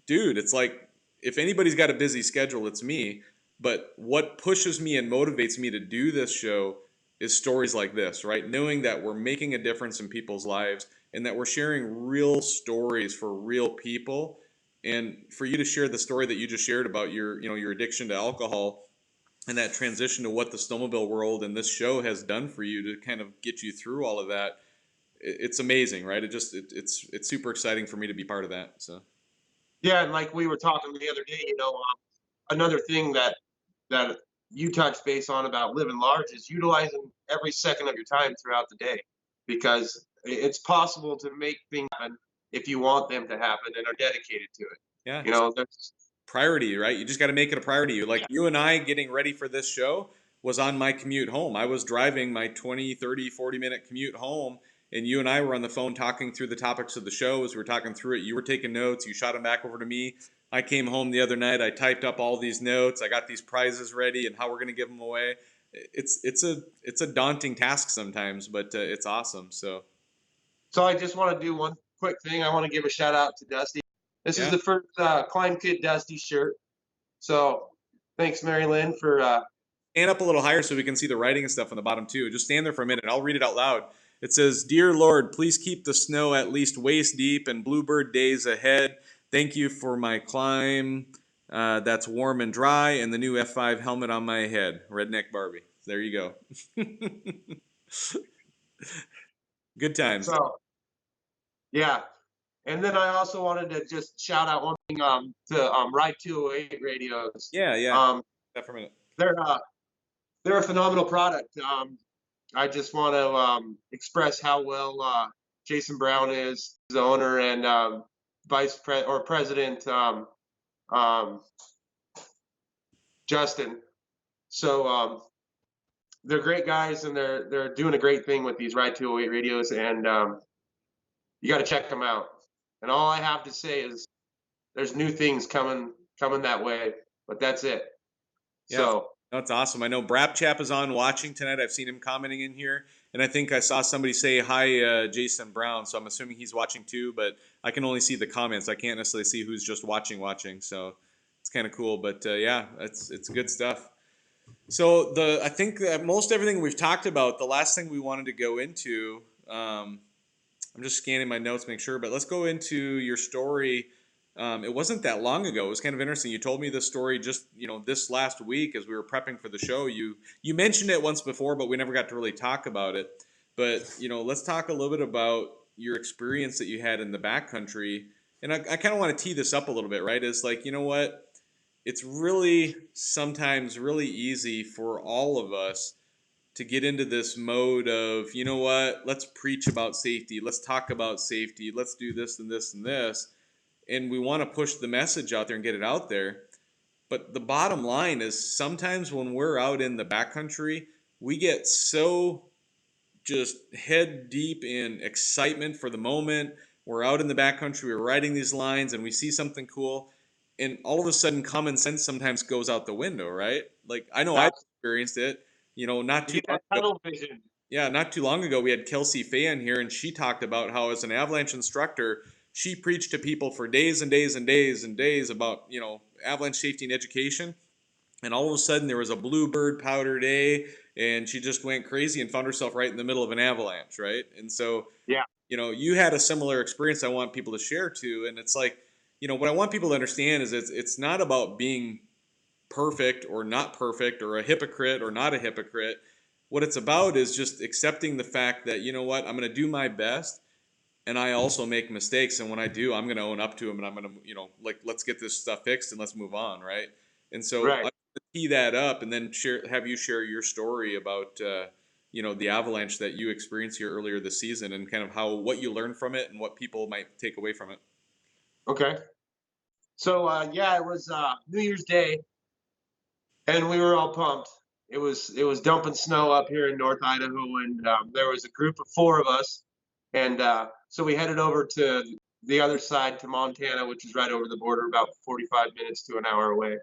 Dude, it's like, if anybody's got a busy schedule, it's me. But what pushes me and motivates me to do this show is stories like this, right? Knowing that we're making a difference in people's lives and that we're sharing real stories for real people. And for you to share the story that you just shared about your addiction to alcohol and that transition to what the snowmobile world and this show has done for you to kind of get you through all of that, it's amazing, right? It's super exciting for me to be part of that. So Yeah, and like we were talking the other day, another thing that you touched base on about living large is utilizing every second of your time throughout the day, because it's possible to make things happen if you want them to happen and are dedicated to it. yeah, There's priority, right? You just got to make it a priority. Like, you and I getting ready for this show was on my commute home. I was driving my 20, 30, 40-minute commute home, and you and I were on the phone talking through the topics of the show. As we were talking through it, you were taking notes. You shot them back over to me. I came home the other night. I typed up all these notes. I got these prizes ready and how we're going to give them away. It's a daunting task sometimes, but it's awesome. So I just want to do one quick thing. I want to give a shout out to Dusty. This is yeah, the first Climb Kid Dusty shirt. So thanks, Mary Lynn, for stand up a little higher so we can see the writing and stuff on the bottom too. Just stand there for a minute. I'll read it out loud. It says, "Dear Lord, please keep the snow at least waist deep and bluebird days ahead. Thank you for my climb that's warm and dry and the new F5 helmet on my head. Redneck Barbie." There you go. Good times. so yeah. And then I also wanted to just shout out one thing to Ride 208 radios. Yeah, yeah. Um, That for a minute. they're a phenomenal product. I just want to express how well Jason Brown is, the owner, and president Justin. So they're great guys, and they're doing a great thing with these Ride 208 radios, and you got to check them out. And all I have to say is there's new things coming that way, but that's it. Yeah, So that's awesome. I know Brap Chap is on watching tonight. I've seen him commenting in here, and I think I saw somebody say hi, Jason Brown. So I'm assuming he's watching too, but I can only see the comments. I can't necessarily see who's just watching. So it's kind of cool. But yeah, it's good stuff. So I think that most everything we've talked about. The last thing we wanted to go into, I'm just scanning my notes, make sure. But let's go into your story. It wasn't that long ago. It was kind of interesting. You told me this story just this last week as we were prepping for the show. You mentioned it once before, but we never got to really talk about it. But let's talk a little bit about your experience that you had in the backcountry. And I kind of want to tee this up a little bit, right? It's like, what? It's really sometimes really easy for all of us to get into this mode of, what? Let's preach about safety. Let's talk about safety. Let's do this and this and this. And we want to push the message out there and get it out there. But the bottom line is sometimes when we're out in the backcountry, we get so just head deep in excitement for the moment. We're out in the backcountry, we're riding these lines, and we see something cool. And all of a sudden, common sense sometimes goes out the window, right? Like, I know I've experienced it, not too long ago. tunnel vision. Yeah, not too long ago, we had Kelsey Fan here, and she talked about how, as an avalanche instructor, she preached to people for days and days and days and days about, avalanche safety and education. And all of a sudden, there was a bluebird powder day, and she just went crazy and found herself right in the middle of an avalanche, right? And so, Yeah. you had a similar experience I want people to share too. And it's like, what I want people to understand is it's not about being perfect or not perfect or a hypocrite or not a hypocrite. What it's about is just accepting the fact that, you know what, I'm going to do my best, and I also make mistakes, and when I do, I'm going to own up to them, and I'm going to, like, let's get this stuff fixed and let's move on, right? And so I Right. tee that up, and then have you share your story about the avalanche that you experienced here earlier this season, and kind of what you learned from it and what people might take away from it. Okay. So yeah, it was New Year's Day, and we were all pumped. It was dumping snow up here in North Idaho, and there was a group of 4 of us, and so we headed over to the other side to Montana, which is right over the border, about 45 minutes to an hour away.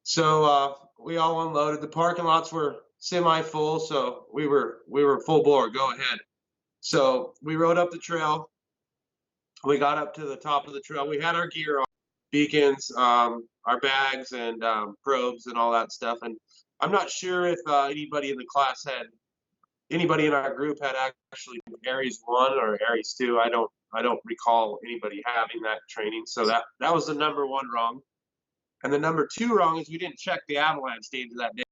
So we all unloaded. The parking lots were semi full, so we were full bore. Go ahead. So we rode up the trail. We got up to the top of the trail. We had our gear on, beacons, our bags, and probes, and all that stuff. And I'm not sure if anybody in the class had anybody in our group had actually Aries 1 or Aries 2. I don't recall anybody having that training. So that was the number one wrong. And the number 2 wrong is we didn't check the avalanche danger that day,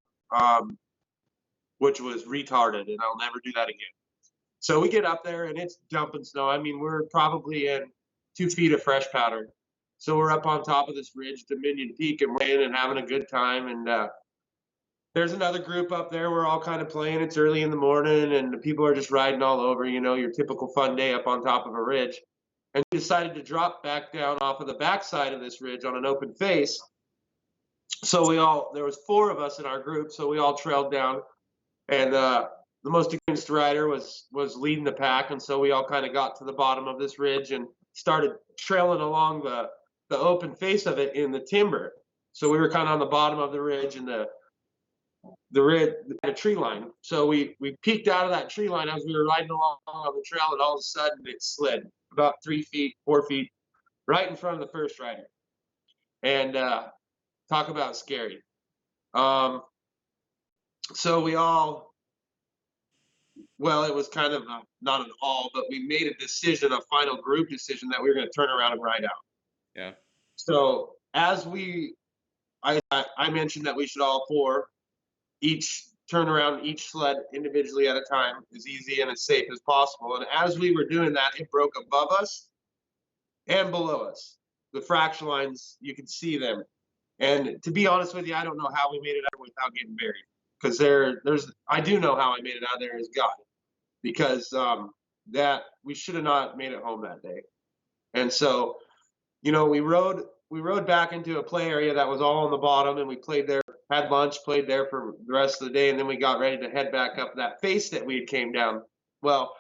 which was retarded, and I'll never do that again. So we get up there and it's dumping snow. I mean, we're probably in 2 feet of fresh powder. So we're up on top of this ridge, Dominion Peak, and we're playing and having a good time. And there's another group up there. We're all kind of playing. It's early in the morning, and the people are just riding all over. Your typical fun day up on top of a ridge. And we decided to drop back down off of the backside of this ridge on an open face. So there was 4 of us in our group, so we all trailed down, and the most experienced rider was leading the pack, and so we all kind of got to the bottom of this ridge and started trailing along the open face of it in the timber. So we were kind of on the bottom of the ridge, and the ridge had a tree line. So we peeked out of that tree line as we were riding along on the trail, and all of a sudden it slid about 3 feet, 4 feet, right in front of the first rider. And talk about scary. So we all, well, it was kind of not an all, but we made a final group decision that we were going to turn around and ride out. Yeah. So as I mentioned that we should all 4 each turn around each sled individually at a time, as easy and as safe as possible. And as we were doing that, it broke above us and below us. The fraction lines, you could see them. And to be honest with you, I don't know how we made it out without getting buried. Because I do know how I made it out there is God. Because that we should have not made it home that day. And so, we rode back into a play area that was all on the bottom, and we played there, had lunch, played there for the rest of the day, and then we got ready to head back up that face that we came down. Well,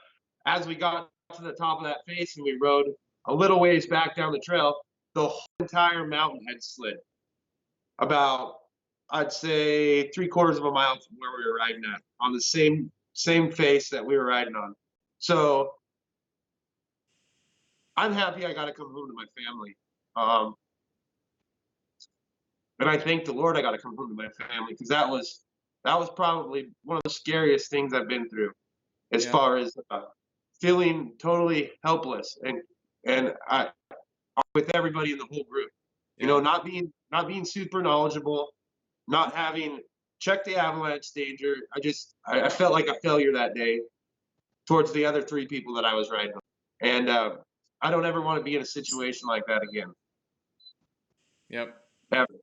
as we got to the top of that face and we rode a little ways back down the trail, the whole entire mountain had slid about, I'd say, 3/4 of a mile from where we were riding at, on the same face that we were riding on. So I'm happy I got to come home to my family. And I thank the Lord I got to come home to my family, because that was probably one of the scariest things I've been through, as far as feeling totally helpless and with everybody in the whole group. Not being super knowledgeable, not having checked the avalanche danger. I felt like a failure that day towards the other 3 people that I was riding with. And I don't ever want to be in a situation like that again. Yep. Ever.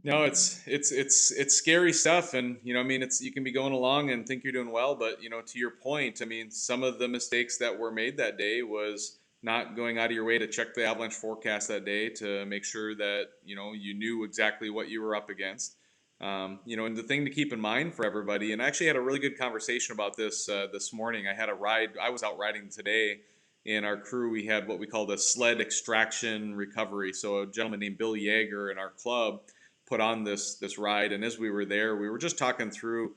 No, it's scary stuff, and you can be going along and think you're doing well, but to your point, some of the mistakes that were made that day was not going out of your way to check the avalanche forecast that day to make sure that you knew exactly what you were up against. And the thing to keep in mind for everybody, and I actually had a really good conversation about this this morning. I was out riding today. In our crew, we had what we called a sled extraction recovery. So a gentleman named Bill Yeager in our club put on this ride, and as we were there, we were just talking through,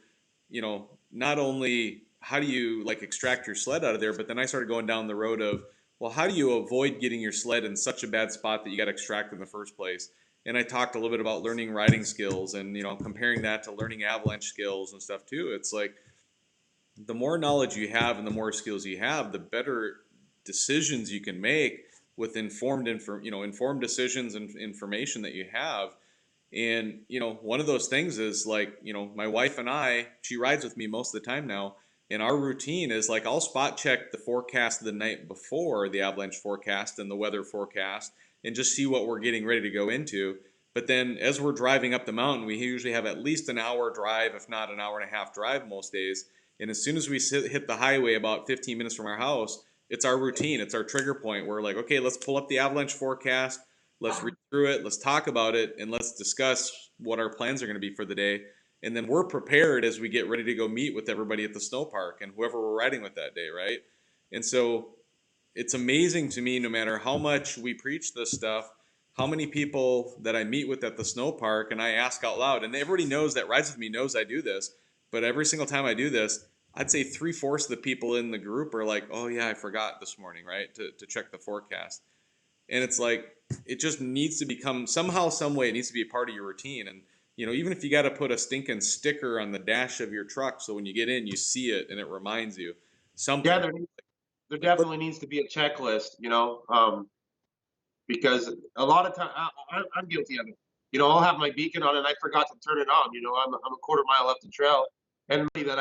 not only how do you extract your sled out of there, but then I started going down the road of, well, how do you avoid getting your sled in such a bad spot that you got extracted in the first place? And I talked a little bit about learning riding skills and comparing that to learning avalanche skills and stuff too. It's like the more knowledge you have and the more skills you have, the better decisions you can make with informed decisions and information that you have. And, one of those things is like, my wife and she rides with me most of the time now. And our routine is like, I'll spot check the forecast the night before, the avalanche forecast and the weather forecast, and just see what we're getting ready to go into. But then as we're driving up the mountain, we usually have at least an hour drive, if not an hour and a half drive most days. And as soon as we hit the highway about 15 minutes from our house, it's our routine. It's our trigger point. We're like, okay, let's pull up the avalanche forecast. Let's read through it. Let's talk about it, and let's discuss what our plans are going to be for the day. And then we're prepared as we get ready to go meet with everybody at the snow park and whoever we're riding with that day, right? And so it's amazing to me, no matter how much we preach this stuff, how many people that I meet with at the snow park and I ask out loud, and everybody knows that rides with me knows I do this, but every single time I do this, I'd say 3/4 of the people in the group are like, oh yeah, I forgot this morning, right, to check the forecast. And it's like, it just needs to become somehow, some way, it needs to be a part of your routine. And, even if you got to put a stinking sticker on the dash of your truck so when you get in, you see it and it reminds you something. Yeah, there definitely needs to be a checklist, because a lot of time I'm guilty of it. I'll have my beacon on and I forgot to turn it on. I'm a quarter mile up the trail, and that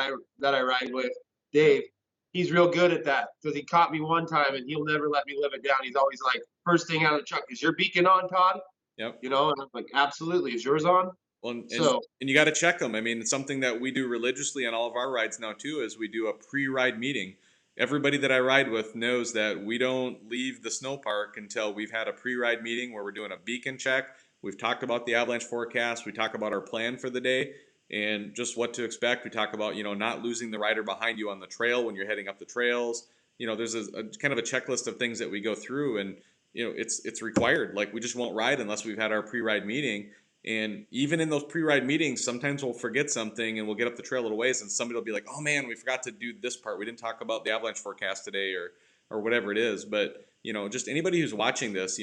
I ride with, Dave, he's real good at that because he caught me one time and he'll never let me live it down. He's always like, first thing out of the truck, is your beacon on, Todd? Yep. And I'm like, absolutely. Is yours on? Well, and you got to check them. I mean, it's something that we do religiously on all of our rides now too, is we do a pre-ride meeting. Everybody that I ride with knows that we don't leave the snow park until we've had a pre-ride meeting where we're doing a beacon check. We've talked about the avalanche forecast. We talk about our plan for the day and just what to expect. We talk about, not losing the rider behind you on the trail when you're heading up the trails. There's a kind of a checklist of things that we go through, and it's required. Like, we just won't ride unless we've had our pre-ride meeting. And even in those pre-ride meetings, sometimes we'll forget something and we'll get up the trail a little ways and somebody will be like, oh man, we forgot to do this part. We didn't talk about the avalanche forecast today or whatever it is. But, just anybody who's watching this,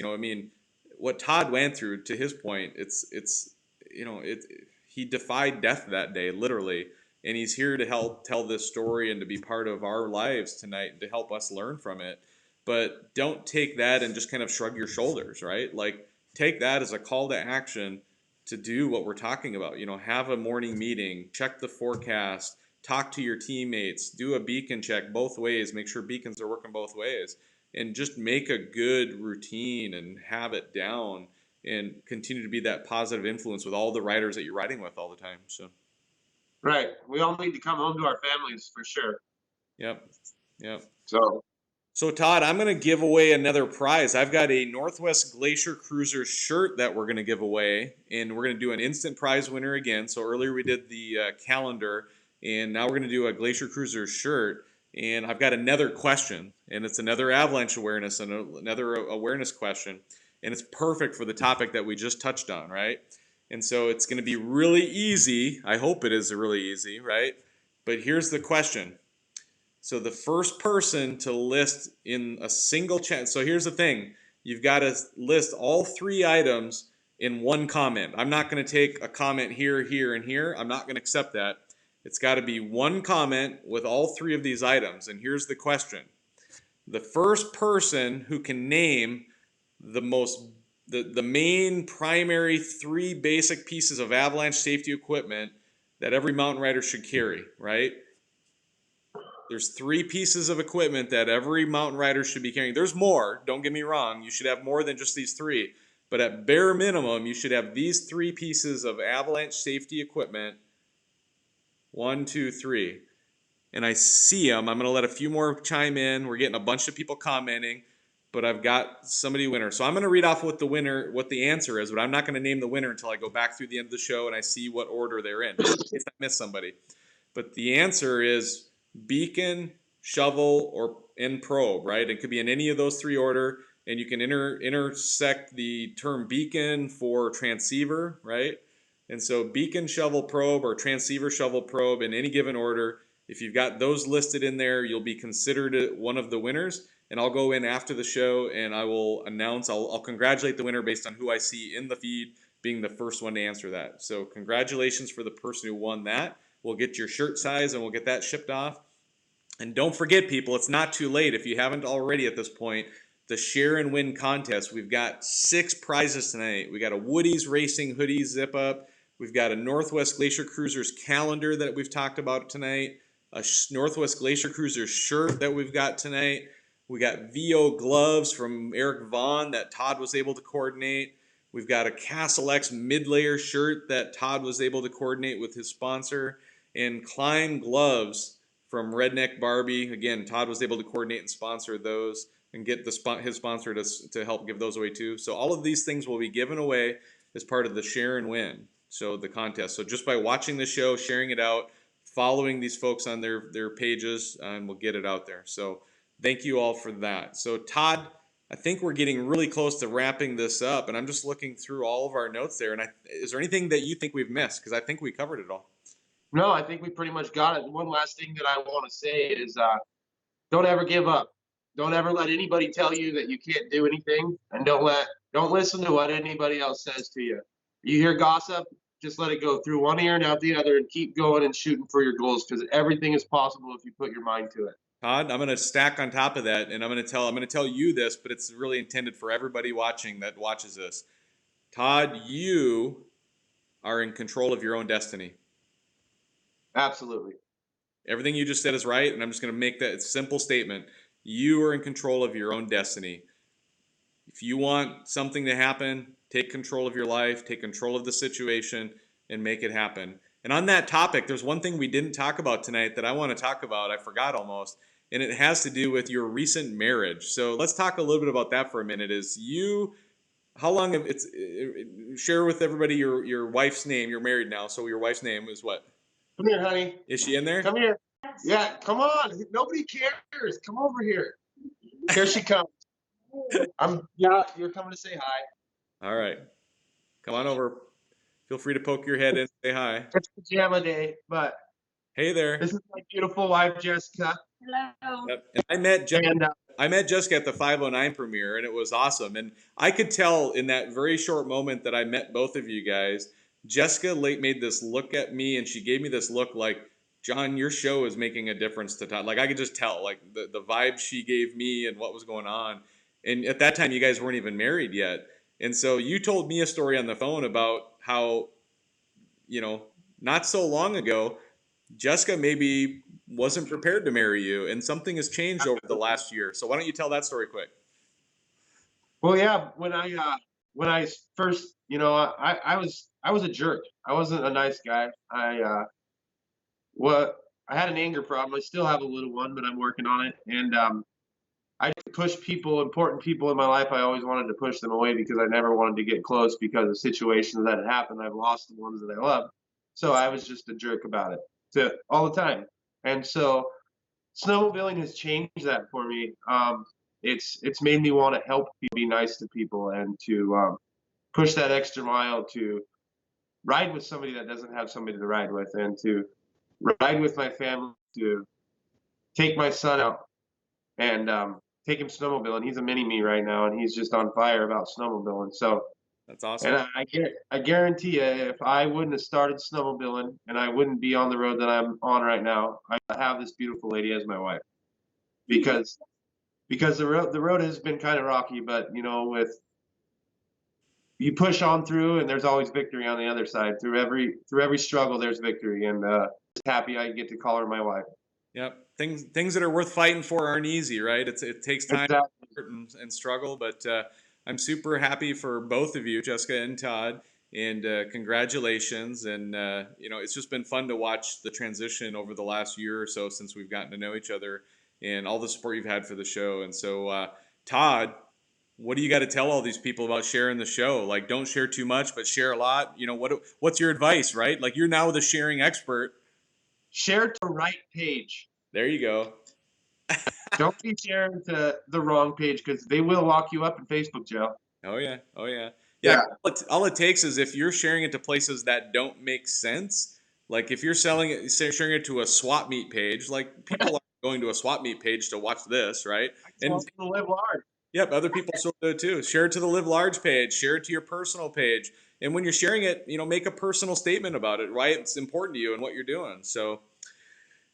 what Todd went through, to his point, he defied death that day, literally. And he's here to help tell this story and to be part of our lives tonight and to help us learn from it. But don't take that and just kind of shrug your shoulders, right? Like, take that as a call to action to do what we're talking about. Have a morning meeting, check the forecast, talk to your teammates, do a beacon check both ways, make sure beacons are working both ways, and just make a good routine and have it down and continue to be that positive influence with all the riders that you're riding with all the time. So, right. We all need to come home to our families for sure. Yep. So Todd, I'm going to give away another prize. I've got a Northwest Glacier Cruiser shirt that we're going to give away, and we're going to do an instant prize winner again. So earlier we did the calendar, and now we're going to do a Glacier Cruiser shirt. And I've got another question, and it's another avalanche awareness and another awareness question, and it's perfect for the topic that we just touched on, right? And so it's going to be really easy. I hope it is really easy, right? But here's the question. So the first person to list in a single chat. So here's the thing. You've got to list all 3 items in one comment. I'm not going to take a comment here, here, and here. I'm not going to accept that. It's got to be one comment with all 3 of these items. And here's the question. The first person who can name the main primary 3 basic pieces of avalanche safety equipment that every mountain rider should carry, right? There's 3 pieces of equipment that every mountain rider should be carrying. There's more, don't get me wrong. You should have more than just these 3. But at bare minimum, you should have these 3 pieces of avalanche safety equipment. 1, 2, 3. And I see them. I'm going to let a few more chime in. We're getting a bunch of people commenting, but I've got somebody winner. So I'm going to read off what the answer is, but I'm not going to name the winner until I go back through the end of the show and I see what order they're in, just in case I miss somebody. But the answer is beacon, shovel, and probe, right? It could be in any of those 3 order, and you can intersect the term beacon for transceiver, right? And so beacon, shovel, probe, or transceiver, shovel, probe in any given order. If you've got those listed in there, you'll be considered one of the winners. And I'll go in after the show and I will announce, I'll congratulate the winner based on who I see in the feed being the first one to answer that. So congratulations for the person who won that. We'll get your shirt size and we'll get that shipped off. And don't forget, people, it's not too late. If you haven't already at this point, the share and win contest. We've got 6 prizes tonight. We got a Woody's Racing hoodie zip up. We've got a Northwest Glacier Cruisers calendar that we've talked about tonight. A Northwest Glacier Cruisers shirt that we've got tonight. We got VO gloves from Eric Vaughn that Todd was able to coordinate. We've got a Castle X mid-layer shirt that Todd was able to coordinate with his sponsor. And Climb gloves from Redneck Barbie. Again, Todd was able to coordinate and sponsor those and get his sponsor to help give those away too. So all of these things will be given away as part of the share and win. So the contest. So just by watching the show, sharing it out, following these folks on their pages, and we'll get it out there. So thank you all for that. So Todd, I think we're getting really close to wrapping this up, and I'm just looking through all of our notes there. And is there anything that you think we've missed? Because I think we covered it all. No, I think we pretty much got it. One last thing that I want to say is don't ever give up. Don't ever let anybody tell you that you can't do anything, and don't listen to what anybody else says to you. You hear gossip, just let it go through one ear and out the other, and keep going and shooting for your goals, because everything is possible if you put your mind to it. Todd, I'm going to stack on top of that, and I'm going to tell you this, but it's really intended for everybody watching that watches this. Todd, you are in control of your own destiny. Absolutely. Everything you just said is right, and I'm just going to make that simple statement. You are in control of your own destiny. If you want something to happen, take control of your life, take control of the situation, and make it happen. And on that topic, there's one thing we didn't talk about tonight that I want to talk about. I forgot almost, and it has to do with your recent marriage. So let's talk a little bit about that for a minute. How long have share with everybody your wife's name. You're married now, so your wife's name is what? Come here, honey. Is she in there? Come here. Yeah, come on. Nobody cares. Come over here. Here she comes. You're coming to say hi. All right. Come on over. Feel free to poke your head in and say hi. It's pajama day, but hey there. This is my beautiful wife, Jessica. Hello. Yep. And I met Jessica at the 509 premiere, and it was awesome. And I could tell in that very short moment that I met both of you guys, Jessica made this look at me, and she gave me this look like, John, your show is making a difference to Todd. Like, I could just tell, like, the vibe she gave me and what was going on. And at that time, you guys weren't even married yet. And so you told me a story on the phone about how, not so long ago, Jessica maybe wasn't prepared to marry you, and something has changed over the last year. So why don't you tell that story quick? Well, yeah, when I first, I was a jerk. I wasn't a nice guy. I had an anger problem. I still have a little one, but I'm working on it. And I push important people in my life. I always wanted to push them away because I never wanted to get close because of situations that had happened. I've lost the ones that I love. So I was just a jerk about it all the time. And so snowmobiling has changed that for me. It's made me want to help people, be nice to people, and to push that extra mile to ride with somebody that doesn't have somebody to ride with, and to ride with my family, to take my son out and take him snowmobiling. He's a mini-me right now, and he's just on fire about snowmobiling. So that's awesome. And I guarantee you, if I wouldn't have started snowmobiling and I wouldn't be on the road that I'm on right now, I'd have this beautiful lady as my wife. Because the road has been kind of rocky, but you push on through, and there's always victory on the other side. Through every struggle, there's victory, and just happy I get to call her my wife. Yep. Things that are worth fighting for aren't easy, right? It takes time and struggle, but I'm super happy for both of you, Jessica and Todd, and congratulations. And it's just been fun to watch the transition over the last year or so since we've gotten to know each other, and all the support you've had for the show. And so, Todd, what do you got to tell all these people about sharing the show? Like, don't share too much, but share a lot. What's your advice, right? Like, you're now the sharing expert. Share to the right page. There you go. Don't be sharing to the wrong page, because they will lock you up in Facebook jail. Oh yeah. All it takes is if you're sharing it to places that don't make sense. Like if you're sharing it to a swap meet page, like people are going to a swap meet page to watch this, right? And to live large. Yep, other people sort of do too. Share it to the Live Large page. Share it to your personal page. And when you're sharing it, make a personal statement about it, right? It's important to you and what you're doing. So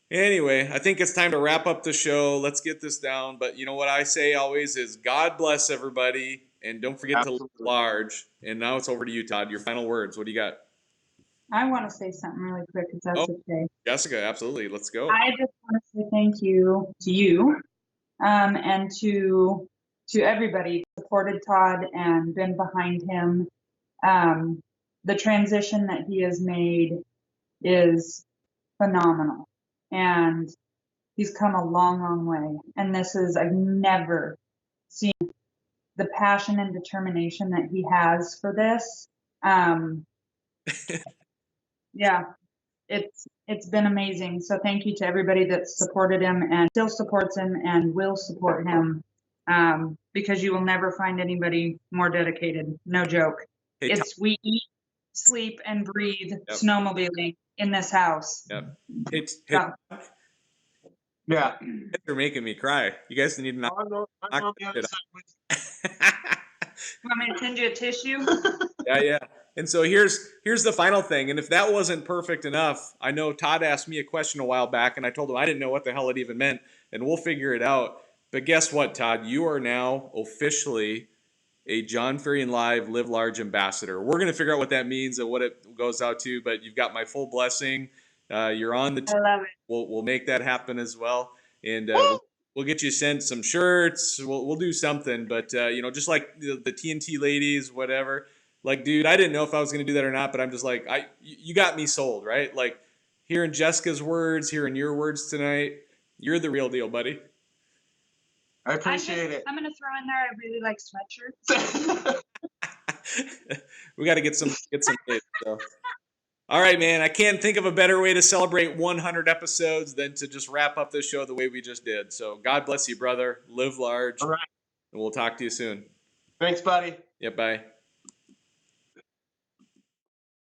Anyway, I think it's time to wrap up the show. Let's get this down. But you know what I say always is God bless everybody. And don't forget to live Absolutely. large. And now it's over to you, Todd. Your final words. What do you got? I want to say something really quick, if that's okay. Jessica, absolutely. Let's go. I just want to say thank you to you, and to everybody who supported Todd and been behind him. The transition that he has made is phenomenal, and he's come a long, long way. And I've never seen the passion and determination that he has for this. Yeah, it's been amazing. So thank you to everybody that supported him and still supports him and will support him, because you will never find anybody more dedicated. No joke. Hey, We eat, sleep, and breathe snowmobiling in this house. Yep. Hey, Yeah. you're making me cry. You guys need to knock. I'm on the other side with you. You want me to send you a tissue? Yeah. And so here's the final thing. And if that wasn't perfect enough, I know Todd asked me a question a while back, and I told him I didn't know what the hell it even meant, and we'll figure it out. But guess what, Todd? You are now officially a Jon Ferrian Live Live Large ambassador. We're going to figure out what that means and what it goes out to, but you've got my full blessing. You're on the team. I love it. We'll make that happen as well. And we'll get you sent some shirts. We'll do something. But, just like the TNT ladies, whatever. Like, dude, I didn't know if I was going to do that or not, but I'm just like, you got me sold, right? Like, hearing Jessica's words, hearing your words tonight, you're the real deal, buddy. I appreciate it. I'm going to throw in there, I really like sweatshirts. We got to get some made, so. All right, man. I can't think of a better way to celebrate 100 episodes than to just wrap up this show the way we just did. So God bless you, brother. Live large. All right. And we'll talk to you soon. Thanks, buddy. Yep, bye.